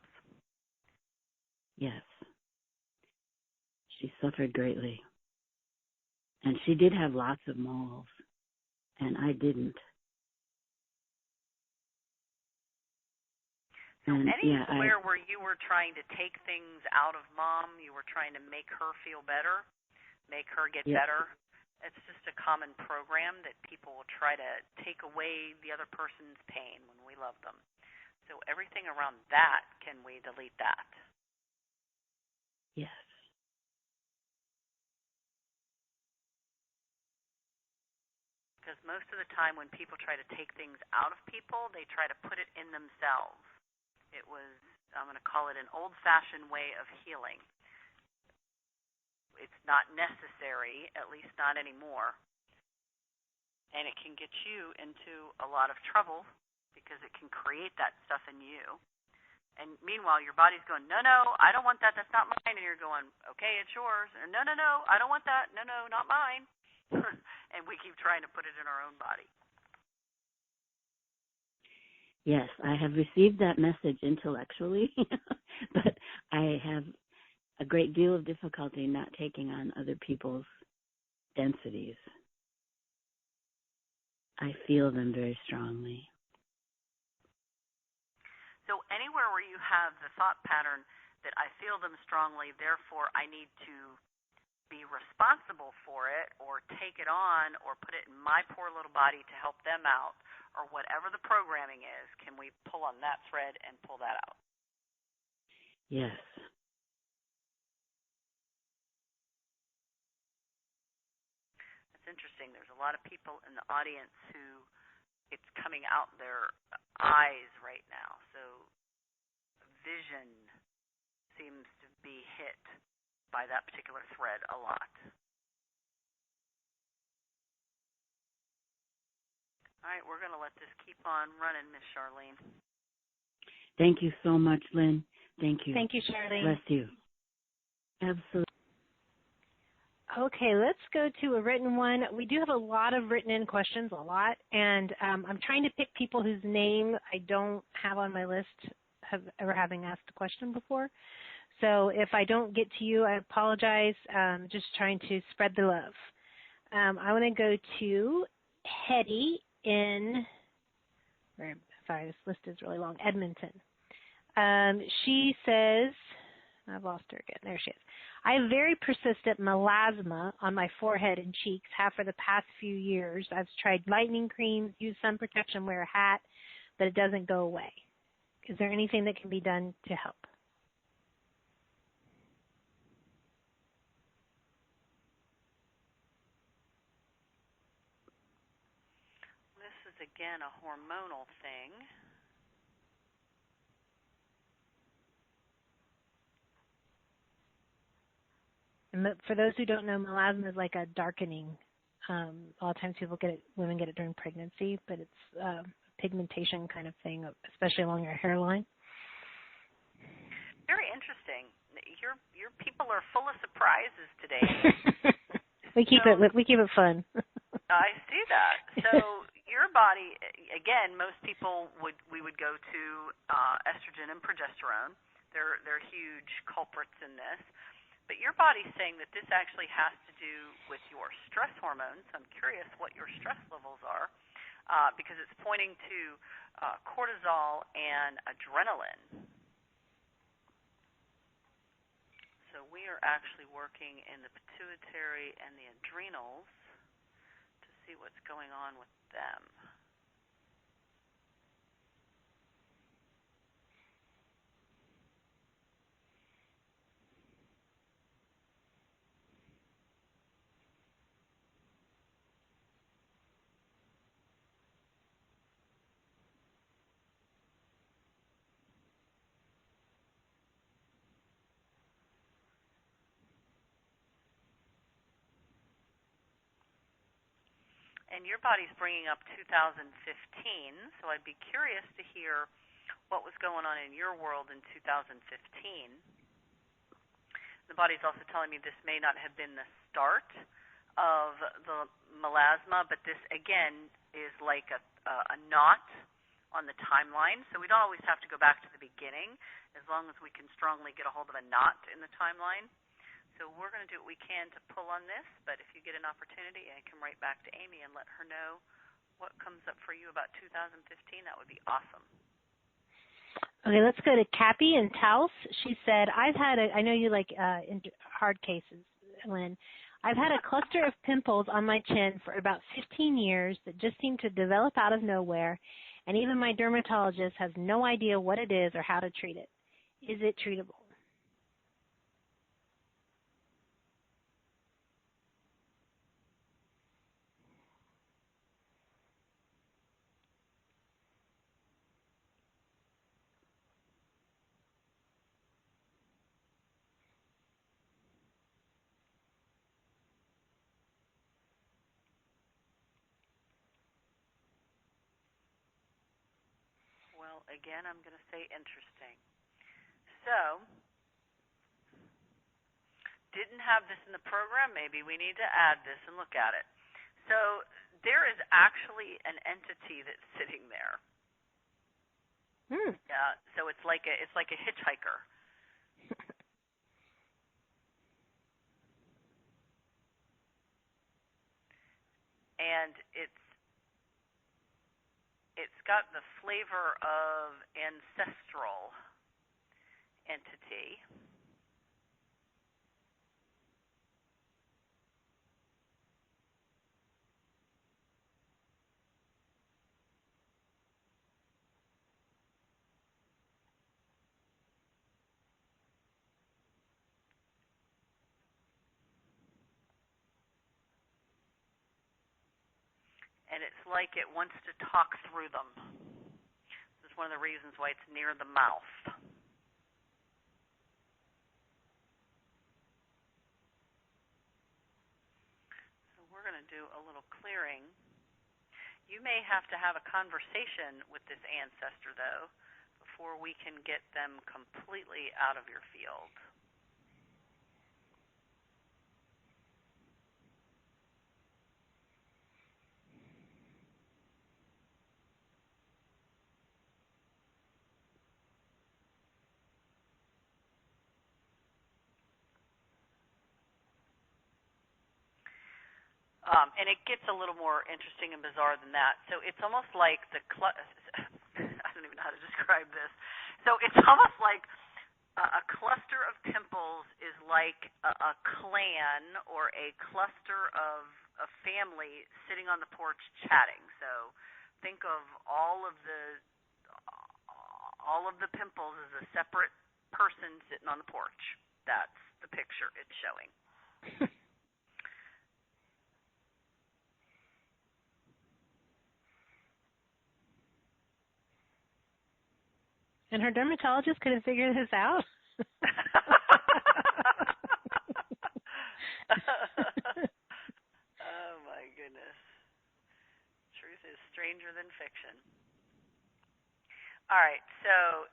Speaker 5: Yes. She suffered greatly. And she did have lots of moles, and I didn't.
Speaker 2: So anywhere where you were trying to take things out of Mom, you were trying to make her feel better, make her get better, it's just a common program that people will try to take away the other person's pain when we love them. So everything around that, can we delete that?
Speaker 5: Yes.
Speaker 2: Because most of the time when people try to take things out of people, they try to put it in themselves. It was, I'm going to call it an old-fashioned way of healing. It's not necessary, at least not anymore. And it can get you into a lot of trouble because it can create that stuff in you. And meanwhile, your body's going, no, I don't want that. That's not mine. And you're going, okay, it's yours. And no, I don't want that. No, not mine. And we keep trying to put it in our own body.
Speaker 5: Yes, I have received that message intellectually, but I have a great deal of difficulty not taking on other people's densities. I feel them very strongly.
Speaker 2: So anywhere where you have the thought pattern that I feel them strongly, therefore I need to be responsible for it or take it on or put it in my poor little body to help them out or whatever the programming is, can we pull on that thread and pull that out?
Speaker 5: Yes.
Speaker 2: It's interesting. There's a lot of people in the audience who it's coming out their eyes right now. So vision seems to be hit by that particular thread a lot. All right, we're going to let this keep on running, Miss Charlene.
Speaker 5: Thank you so much, Lynn. Thank you.
Speaker 1: Thank you, Charlene.
Speaker 5: Bless you. Absolutely.
Speaker 1: Okay, let's go to a written one. We do have a lot of written in questions, and I'm trying to pick people whose name I don't have on my list of ever having asked a question before. So if I don't get to you, I apologize. Just trying to spread the love. I want to go to Hetty in, sorry, this list is really long, Edmonton. She says, I've lost her again. There she is. I have very persistent melasma on my forehead and cheeks, have for the past few years. I've tried lightening creams, used sun protection, wear a hat, but it doesn't go away. Is there anything that can be done to help?
Speaker 2: This is, again, a hormonal thing.
Speaker 1: And for those who don't know, melasma is like a darkening. A lot of times women get it during pregnancy, but it's a pigmentation kind of thing, especially along your hairline.
Speaker 2: Very interesting. Your people are full of surprises today.
Speaker 1: we keep it fun.
Speaker 2: I see that. So your body, again, most people we would go to estrogen and progesterone. They're huge culprits in this. But your body's saying that this actually has to do with your stress hormones. I'm curious what your stress levels are because it's pointing to cortisol and adrenaline. So we are actually working in the pituitary and the adrenals to see what's going on with them. And your body's bringing up 2015, so I'd be curious to hear what was going on in your world in 2015. The body's also telling me this may not have been the start of the melasma, but this, again, is like a knot on the timeline. So we don't always have to go back to the beginning as long as we can strongly get a hold of a knot in the timeline. So we're going to do what we can to pull on this, but if you get an opportunity, I can write back to Amy and let her know what comes up for you about 2015. That would be awesome.
Speaker 1: Okay, let's go to Cappy in Taos. She said, I know you like hard cases, Lynn. I've had a cluster of pimples on my chin for about 15 years that just seem to develop out of nowhere, and even my dermatologist has no idea what it is or how to treat it. Is it treatable?
Speaker 2: Well, again, I'm going to say interesting. So, didn't have this in the program. Maybe we need to add this and look at it. So, there is actually an entity that's sitting there. Yeah. So it's like a hitchhiker. And it's got the flavor of ancestral entity. And it's like it wants to talk through them. This is one of the reasons why it's near the mouth. So we're going to do a little clearing. You may have to have a conversation with this ancestor, though, before we can get them completely out of your field. and it gets a little more interesting and bizarre than that. So it's almost like I don't even know how to describe this. So it's almost like a cluster of pimples is like a clan or a cluster of a family sitting on the porch chatting. So think of all of the pimples as a separate person sitting on the porch. That's the picture it's showing.
Speaker 1: And her dermatologist couldn't figure this out?
Speaker 2: Oh, my goodness. Truth is stranger than fiction. All right, so,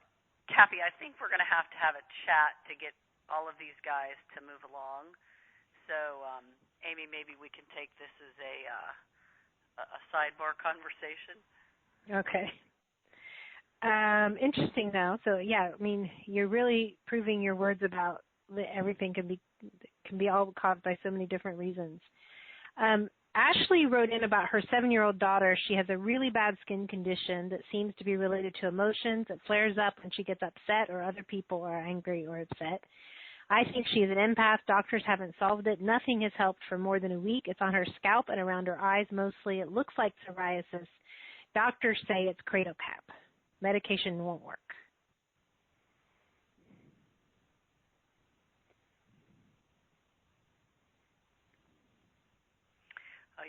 Speaker 2: Cappy, I think we're going to have a chat to get all of these guys to move along. So, Amy, maybe we can take this as a sidebar conversation.
Speaker 1: Okay. Interesting, though. So, yeah, I mean, you're really proving your words about everything can be all caused by so many different reasons. Ashley wrote in about her 7-year-old daughter. She has a really bad skin condition that seems to be related to emotions. It flares up when she gets upset or other people are angry or upset. I think she is an empath. Doctors haven't solved it. Nothing has helped for more than a week. It's on her scalp and around her eyes mostly. It looks like psoriasis. Doctors say it's cradlecap. Medication won't work.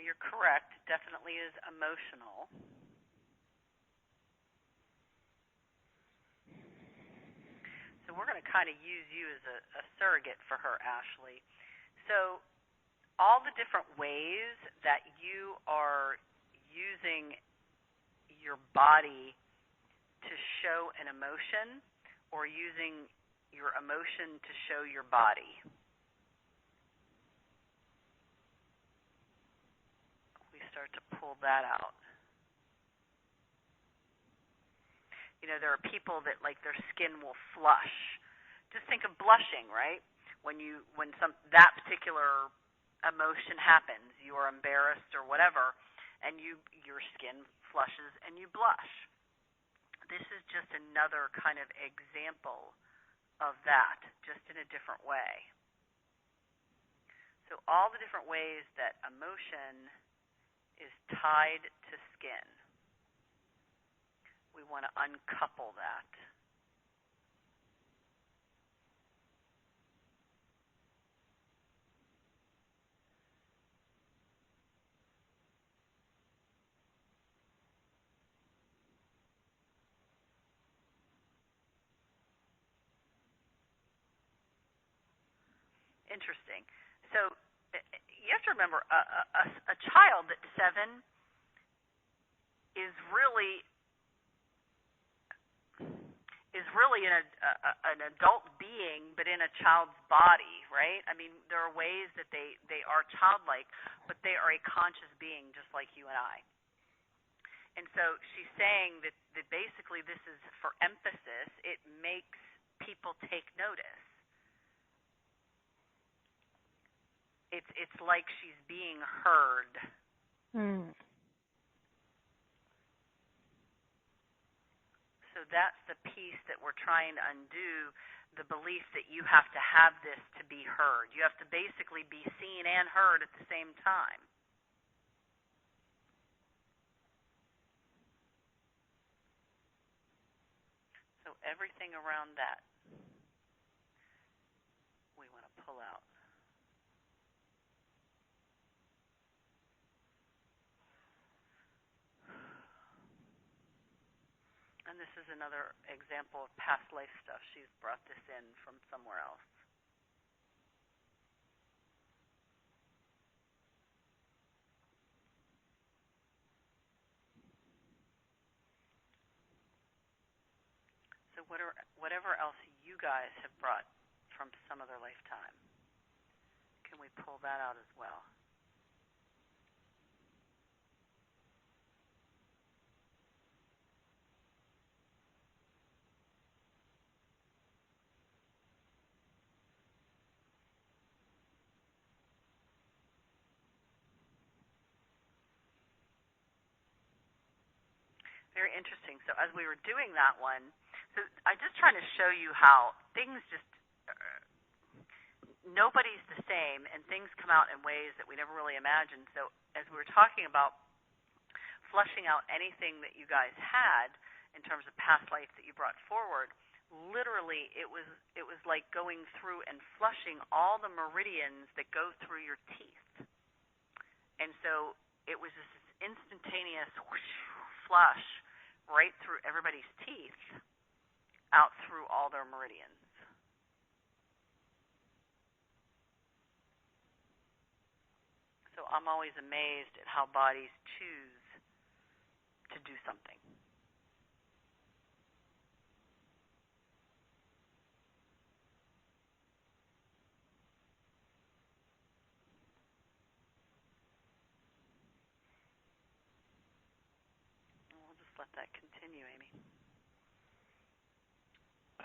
Speaker 2: You're correct. It definitely is emotional. So we're going to kind of use you as a surrogate for her, Ashley. So all the different ways that you are using your body to show an emotion or using your emotion to show your body. We start to pull that out. You know, there are people that like their skin will flush. Just think of blushing, right? When that particular emotion happens, you are embarrassed or whatever, and your skin flushes and you blush. This is just another kind of example of that, just in a different way. So all the different ways that emotion is tied to skin. We want to uncouple that. Interesting. So you have to remember, a child at 7 is really an adult being, but in a child's body, right? I mean, there are ways that they are childlike, but they are a conscious being just like you and I. And so she's saying that basically this is for emphasis. It makes people take notice. It's like she's being heard. So that's the piece that we're trying to undo, the belief that you have to have this to be heard. You have to basically be seen and heard at the same time. So everything around that we want to pull out. And this is another example of past life stuff. She's brought this in from somewhere else. So whatever else you guys have brought from some other lifetime, can we pull that out as well? very interesting. So as we were doing that one, so I'm just trying to show you how things just, nobody's the same, and things come out in ways that we never really imagined. So as we were talking about flushing out anything that you guys had in terms of past life that you brought forward, literally it was like going through and flushing all the meridians that go through your teeth. And so it was just this instantaneous whoosh, flush right through everybody's teeth, out through all their meridians. So I'm always amazed at how bodies choose to do something. We'll just let that continue, Amy.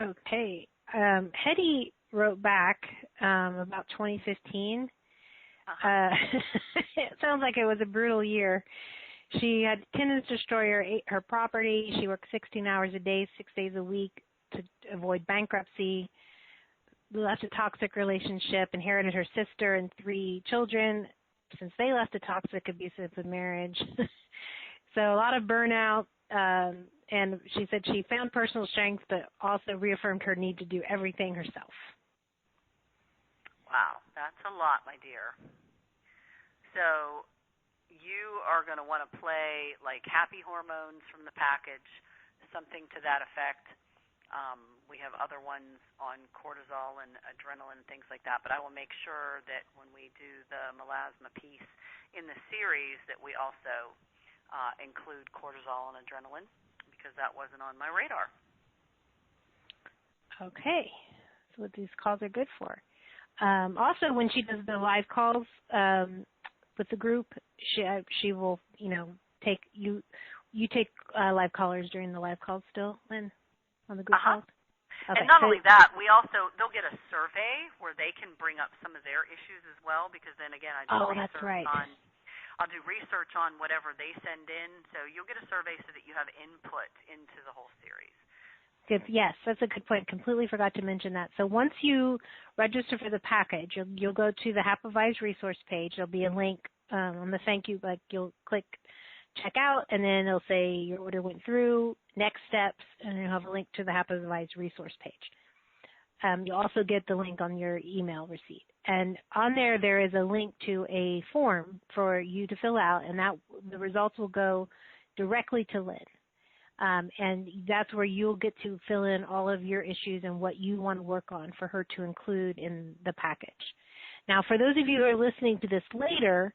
Speaker 1: Okay. Hetty wrote back about 2015. It sounds like it was a brutal year. She had tenants destroy her property. She worked 16 hours a day, 6 days a week to avoid bankruptcy. Left a toxic relationship, inherited her sister and 3 children since they left a toxic, abusive marriage. So a lot of burnout. And she said she found personal strength, but also reaffirmed her need to do everything herself.
Speaker 2: Wow, that's a lot, my dear. So you are going to want to play like happy hormones from the package, something to that effect. We have other ones on cortisol and adrenaline and things like that, but I will make sure that when we do the melasma piece in the series that we also include cortisol and adrenaline, because that wasn't on my radar.
Speaker 1: Okay, so what these calls are good for. Also, when she does the live calls with the group, she will, take you take live callers during the live calls still, Lynn, on the group calls? Okay.
Speaker 2: And not only that, they'll get a survey where they can bring up some of their issues as well, because then again, I do I'll do research on whatever they send in, so you'll get a survey so that you have input into the whole series.
Speaker 1: Good. Yes, that's a good point. Completely forgot to mention that. So once you register for the package, you'll go to the Happivize resource page. There'll be a link on the thank you, you'll click check out, and then it'll say your order went through, next steps, and you'll have a link to the Happivize resource page. You'll also get the link on your email receipt. And on there is a link to a form for you to fill out, and the results will go directly to Lynn. And that's where you'll get to fill in all of your issues and what you want to work on for her to include in the package. Now, for those of you who are listening to this later,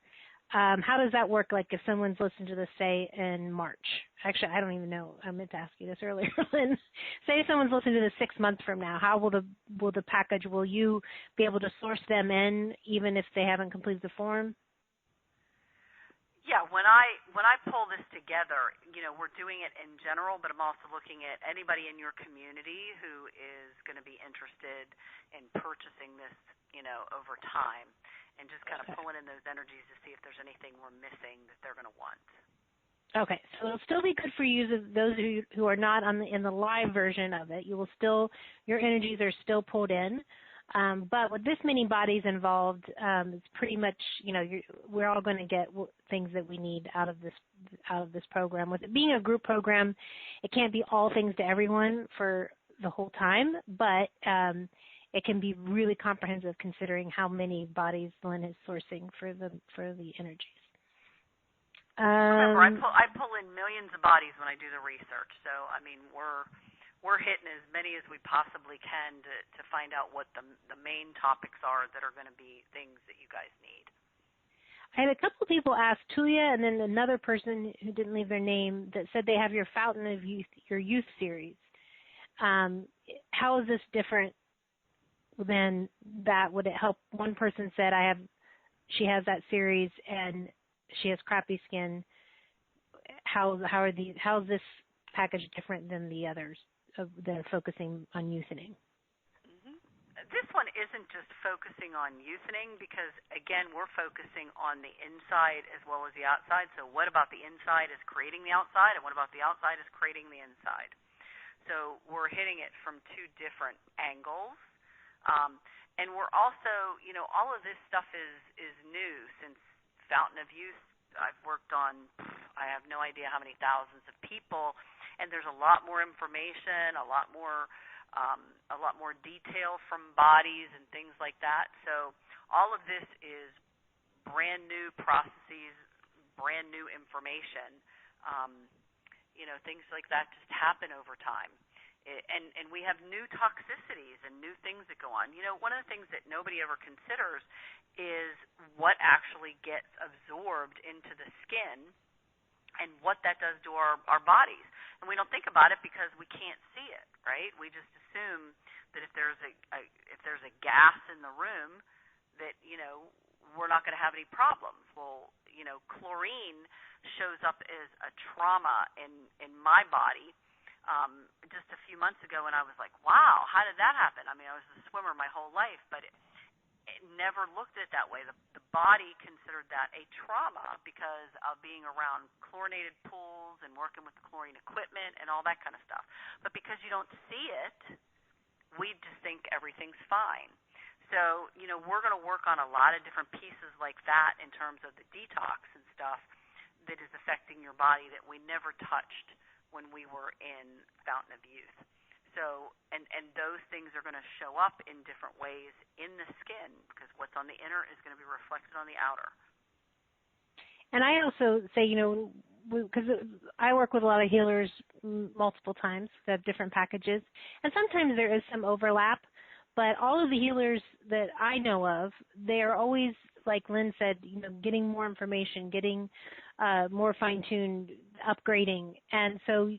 Speaker 1: how does that work? Like if someone's listened to this, say, in March. Actually, I don't even know. I meant to ask you this earlier, Lynn. Say someone's listening to this 6 months from now. How will the package, will you be able to source them in even if they haven't completed the form?
Speaker 2: Yeah, when I pull this together, we're doing it in general, but I'm also looking at anybody in your community who is going to be interested in purchasing this, over time, and just kind of pulling in those energies to see if there's anything we're missing that they're going to want.
Speaker 1: Okay, so it'll still be good for you, those who are not in the live version of it. Your energies are still pulled in. But with this many bodies involved, it's pretty much, we're all going to get things that we need out of this program. With it being a group program, it can't be all things to everyone for the whole time, but it can be really comprehensive considering how many bodies Lynn is sourcing for the energies.
Speaker 2: Remember, I pull in millions of bodies when I do the research, so we're hitting as many as we possibly can to find out what the main topics are that are going to be things that you guys need.
Speaker 1: I had a couple of people ask, Tulia and then another person who didn't leave their name, that said they have your Fountain of Youth, your youth series. How is this different than that? Would it help? One person said she has that series and she has crappy skin. How is this package different than the others that are focusing on youthening?
Speaker 2: Mm-hmm. This one isn't just focusing on youthening because, again, we're focusing on the inside as well as the outside. So what about the inside is creating the outside, and what about the outside is creating the inside? So we're hitting it from two different angles. And we're also, all of this stuff is new since Fountain of Youth. I've worked on, I have no idea how many thousands of people, and there's a lot more information, a lot more detail from bodies and things like that. So all of this is brand new processes, brand new information. Things like that just happen over time. And we have new toxicities and new things that go on. One of the things that nobody ever considers is what actually gets absorbed into the skin and what that does to our bodies. And we don't think about it because we can't see it, right? We just assume that if there's a gas in the room that, we're not going to have any problems. Well, chlorine shows up as a trauma in my body. Just a few months ago, and I was like, wow, how did that happen? I mean, I was a swimmer my whole life, but it never looked at it that way. The body considered that a trauma because of being around chlorinated pools and working with the chlorine equipment and all that kind of stuff. But because you don't see it, we just think everything's fine. So, we're going to work on a lot of different pieces like that in terms of the detox and stuff that is affecting your body that we never touched when we were in Fountain of Youth. So, and those things are going to show up in different ways in the skin because what's on the inner is going to be reflected on the outer.
Speaker 1: And I also say, because I work with a lot of healers multiple times that have different packages, and sometimes there is some overlap, but all of the healers that I know of, they are always, like Lynn said, getting more information, getting more fine-tuned, upgrading. And so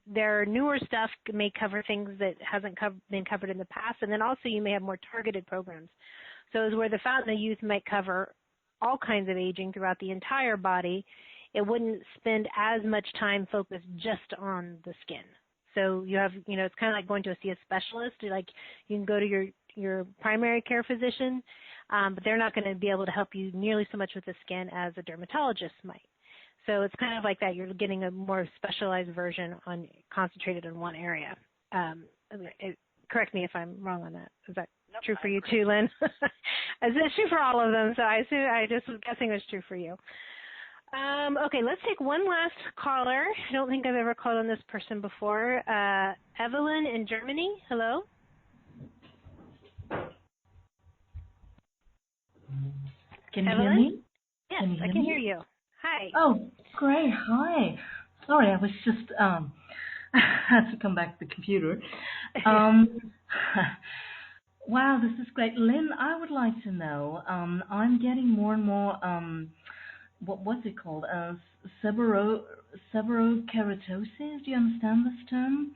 Speaker 1: their newer stuff may cover things that hasn't been covered in the past. And then also you may have more targeted programs. So as where the Fountain of Youth might cover all kinds of aging throughout the entire body, it wouldn't spend as much time focused just on the skin. So you have, it's kind of like going to see a specialist. Like you can go to your primary care physician, but they're not going to be able to help you nearly so much with the skin as a dermatologist might. So it's kind of like that. You're getting a more specialized version concentrated on one area. Correct me if I'm wrong on that. Is that true for you too, Lynn? It's true for all of them. So I just was guessing it was true for you. Okay, let's take one last caller. I don't think I've ever called on this person before. Evelyn in Germany. Hello.
Speaker 6: Can you
Speaker 1: Evelyn?
Speaker 6: hear me?
Speaker 1: Yes, I can hear you. Hi.
Speaker 6: Oh, great. Hi. Sorry, I was just had to come back to the computer. Wow, this is great. Lynn, I would like to know, I'm getting more and more, what's it called? Severokeratosis. Do you understand this term?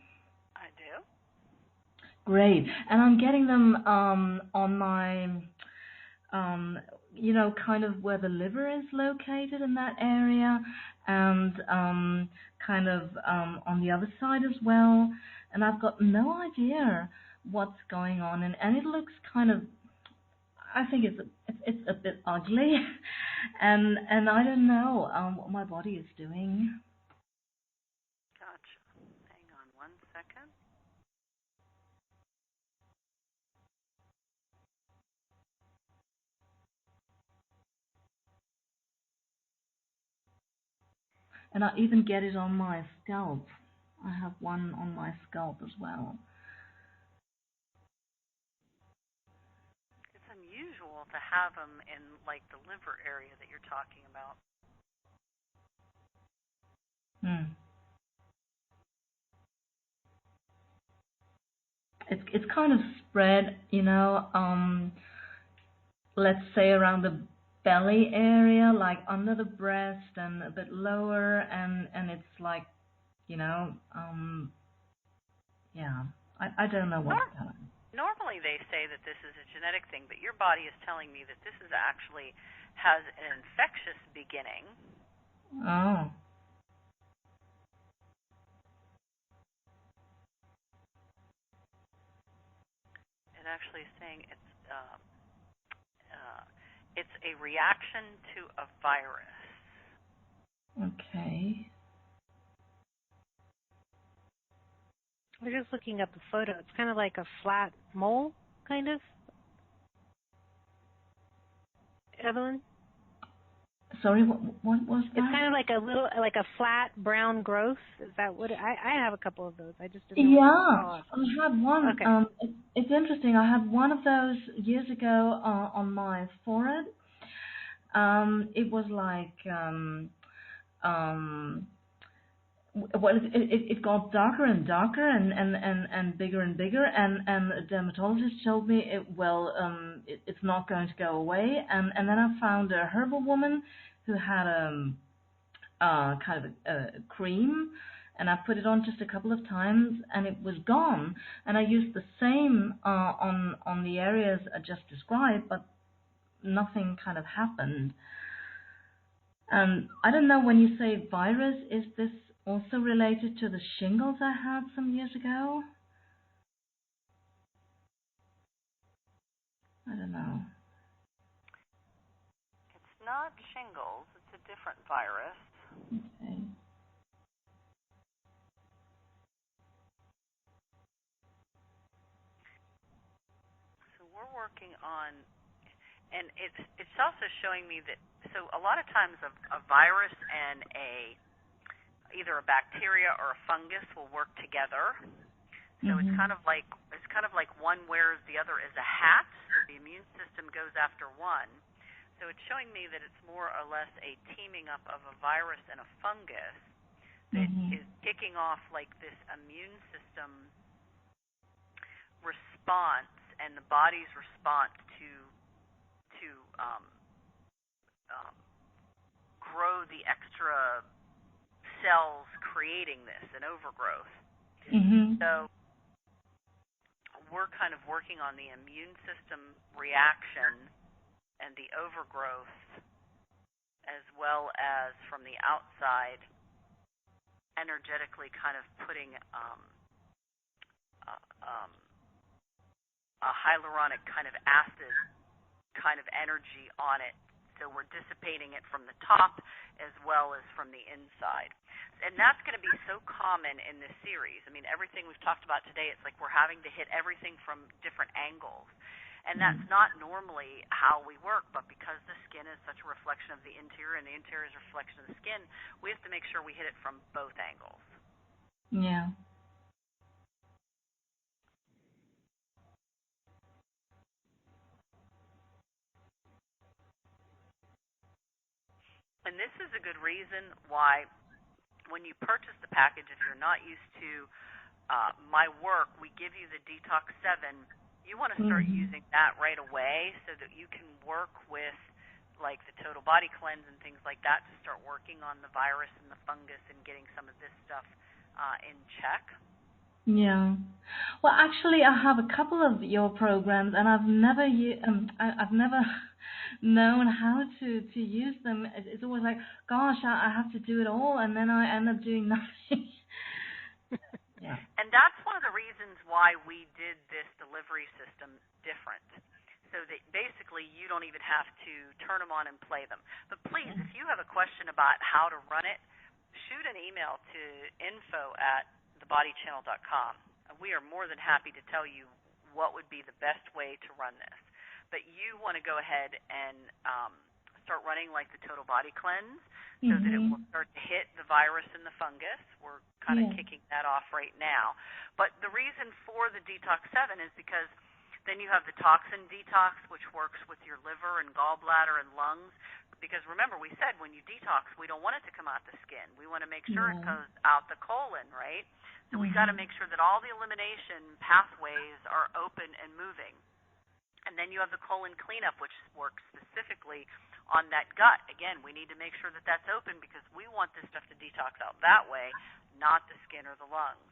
Speaker 2: I do.
Speaker 6: Great. And I'm getting them on my, kind of where the liver is located in that area, and kind of on the other side as well. And I've got no idea what's going on, and it looks kind of, I think it's a bit ugly, and I don't know what my body is doing.
Speaker 2: Gotcha. Hang on one second.
Speaker 6: And I even get it on my scalp. I have one on my scalp as well.
Speaker 2: It's unusual to have them in like the liver area that you're talking about.
Speaker 6: It's kind of spread, let's say around the belly area, like under the breast and a bit lower, and it's like, yeah, I don't know what's going on.
Speaker 2: Normally they say that this is a genetic thing, but your body is telling me that this is actually has an infectious beginning.
Speaker 6: Oh.
Speaker 2: It actually saying it's a reaction to a virus.
Speaker 6: Okay.
Speaker 1: We're just looking at the photo. It's kind of like a flat mole, kind of. Evelyn?
Speaker 6: Sorry, what was that?
Speaker 1: It's kind of like like a flat brown growth. Is that what? I have a couple of those. I just didn't know what to call it.
Speaker 6: I had one.
Speaker 1: Okay.
Speaker 6: It's interesting. I had one of those years ago on my forehead. It was like well, it got darker and darker and bigger and bigger, and a dermatologist told me it's not going to go away, and then I found a herbal woman who had kind of a cream, and I put it on just a couple of times and it was gone, and I used the same on the areas I just described, but nothing kind of happened. I don't know, when you say virus, is this also related to the shingles I had some years ago? I don't know.
Speaker 2: It's not shingles. It's a different virus.
Speaker 6: Okay.
Speaker 2: So we're working on, and it's also showing me that, so a lot of times a virus and either a bacteria or a fungus will work together. So it's kind of like one wears the other as a hat, so the immune system goes after one. So it's showing me that it's more or less a teaming up of a virus and a fungus that is kicking off like this immune system response and the body's response to grow the extra cells creating this, an overgrowth. So we're kind of working on the immune system reaction and the overgrowth, as well as from the outside, energetically kind of putting a hyaluronic kind of acid kind of energy on it. So we're dissipating it from the top as well as from the inside. And that's going to be so common in this series. I mean, everything we've talked about today, it's like we're having to hit everything from different angles. And that's not normally how we work, but because the skin is such a reflection of the interior and the interior is a reflection of the skin, we have to make sure we hit it from both angles.
Speaker 6: Yeah.
Speaker 2: And this is a good reason why when you purchase the package, if you're not used to my work, we give you the Detox 7. You want to start using that right away so that you can work with like the total body cleanse and things like that to start working on the virus and the fungus and getting some of this stuff in check.
Speaker 6: Yeah. Well, actually, I have a couple of your programs, and I've never known how to use them. It's always like, gosh, I have to do it all, and then I end up doing nothing. Yeah.
Speaker 2: And that's one of the reasons why we did this delivery system different. So that basically you don't even have to turn them on and play them. But please, if you have a question about how to run it, shoot an email to info@thebodychannel.com. We are more than happy to tell you what would be the best way to run this. But you want to go ahead and start running like the total body cleanse so that it will start to hit the virus and the fungus. We're kind of kicking that off right now. But the reason for the Detox 7 is because then you have the toxin detox, which works with your liver and gallbladder and lungs. Because remember, we said when you detox, we don't want it to come out the skin. We want to make sure it goes out the colon, right? So we got to make sure that all the elimination pathways are open and moving. And then you have the colon cleanup, which works specifically on that gut. Again, we need to make sure that that's open because we want this stuff to detox out that way, not the skin or the lungs.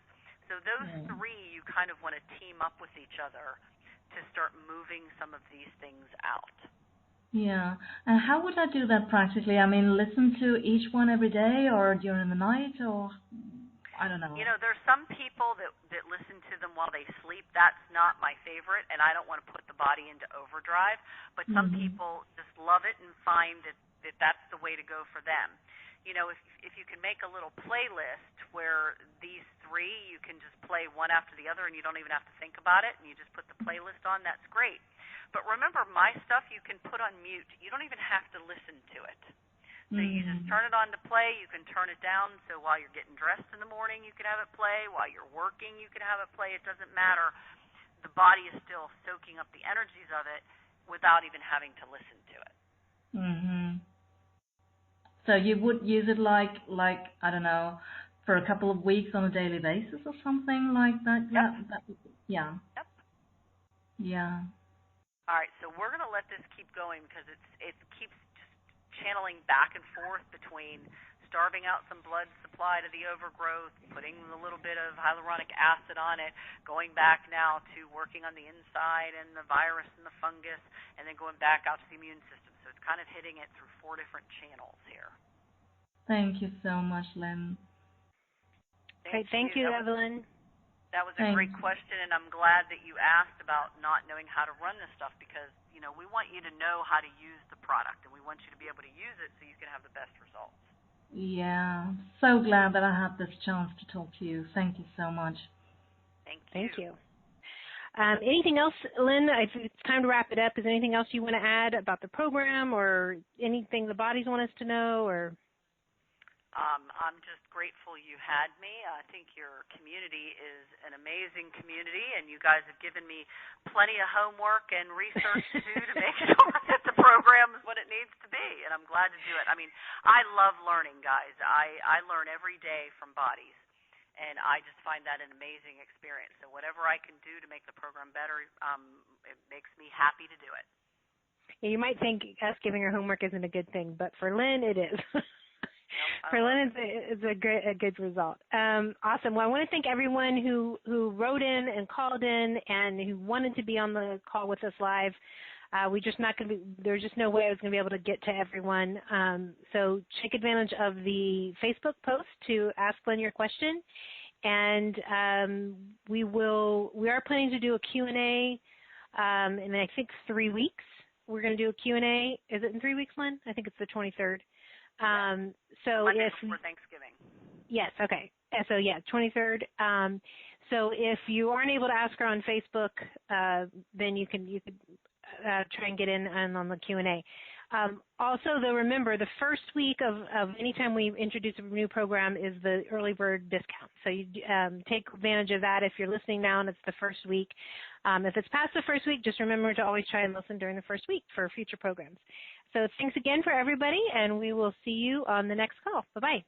Speaker 2: So those three, you kind of want to team up with each other to start moving some of these things out.
Speaker 6: Yeah. And how would I do that practically? I mean, listen to each one every day or during the night, or I don't know.
Speaker 2: You know, there's some people that listen to them while they sleep. That's not my favorite, and I don't want to put the body into overdrive. But some people just love it and find that that's the way to go for them. You know, if you can make a little playlist where these three, you can just play one after the other and you don't even have to think about it, and you just put the playlist on, that's great. But remember, my stuff you can put on mute. You don't even have to listen to it. So you just turn it on to play. You can turn it down. So while you're getting dressed in the morning, you can have it play. While you're working, you can have it play. It doesn't matter. The body is still soaking up the energies of it without even having to listen to it.
Speaker 6: So you would use it like I don't know, for a couple of weeks on a daily basis or something like that?
Speaker 2: Yep.
Speaker 6: Yeah.
Speaker 2: Yep.
Speaker 6: Yeah.
Speaker 2: All right, so we're going to let this keep going because it keeps just channeling back and forth between starving out some blood supply to the overgrowth, putting a little bit of hyaluronic acid on it, going back now to working on the inside and the virus and the fungus, and then going back out to the immune system. So it's kind of hitting it through 4 different channels here.
Speaker 6: Thank you so much, Lynn.
Speaker 1: Great, thank you, Evelyn.
Speaker 2: That was a great question, and I'm glad that you asked about not knowing how to run this stuff because, you know, we want you to know how to use the product, and we want you to be able to use it so you can have the best results.
Speaker 6: Yeah, so glad that I had this chance to talk to you. Thank you so much.
Speaker 2: Thank you.
Speaker 1: Anything else, Lynn? It's time to wrap it up. Is there anything else you want to add about the program or anything the bodies want us to know? Or
Speaker 2: I'm just grateful you had me. I think your community is an amazing community, and you guys have given me plenty of homework and research to do to make sure that the program is what it needs to be, and I'm glad to do it. I mean, I love learning, guys. I learn every day from bodies, and I just find that an amazing experience. So whatever I can do to make the program better, it makes me happy to do it.
Speaker 1: You might think us giving her homework isn't a good thing, but for Lynn, it is. For Lynn, it's a good result. Awesome. Well, I want to thank everyone who wrote in and called in and who wanted to be on the call with us live. There's just no way I was going to be able to get to everyone. So take advantage of the Facebook post to ask Lynn your question. And we are planning to do a Q&A in I think 3 weeks. We're going to do a Q&A. Is it in 3 weeks, Lynn? I think it's the 23rd. So
Speaker 2: Monday before Thanksgiving.
Speaker 1: Yes, okay. So yeah, 23rd. So if you aren't able to ask her on Facebook, then you could try and get in on the Q&A. Also, though, remember the first week of any time we introduce a new program is the early bird discount. So you take advantage of that if you're listening now and it's the first week. If it's past the first week, just remember to always try and listen during the first week for future programs. So thanks again for everybody, and we will see you on the next call. Bye-bye.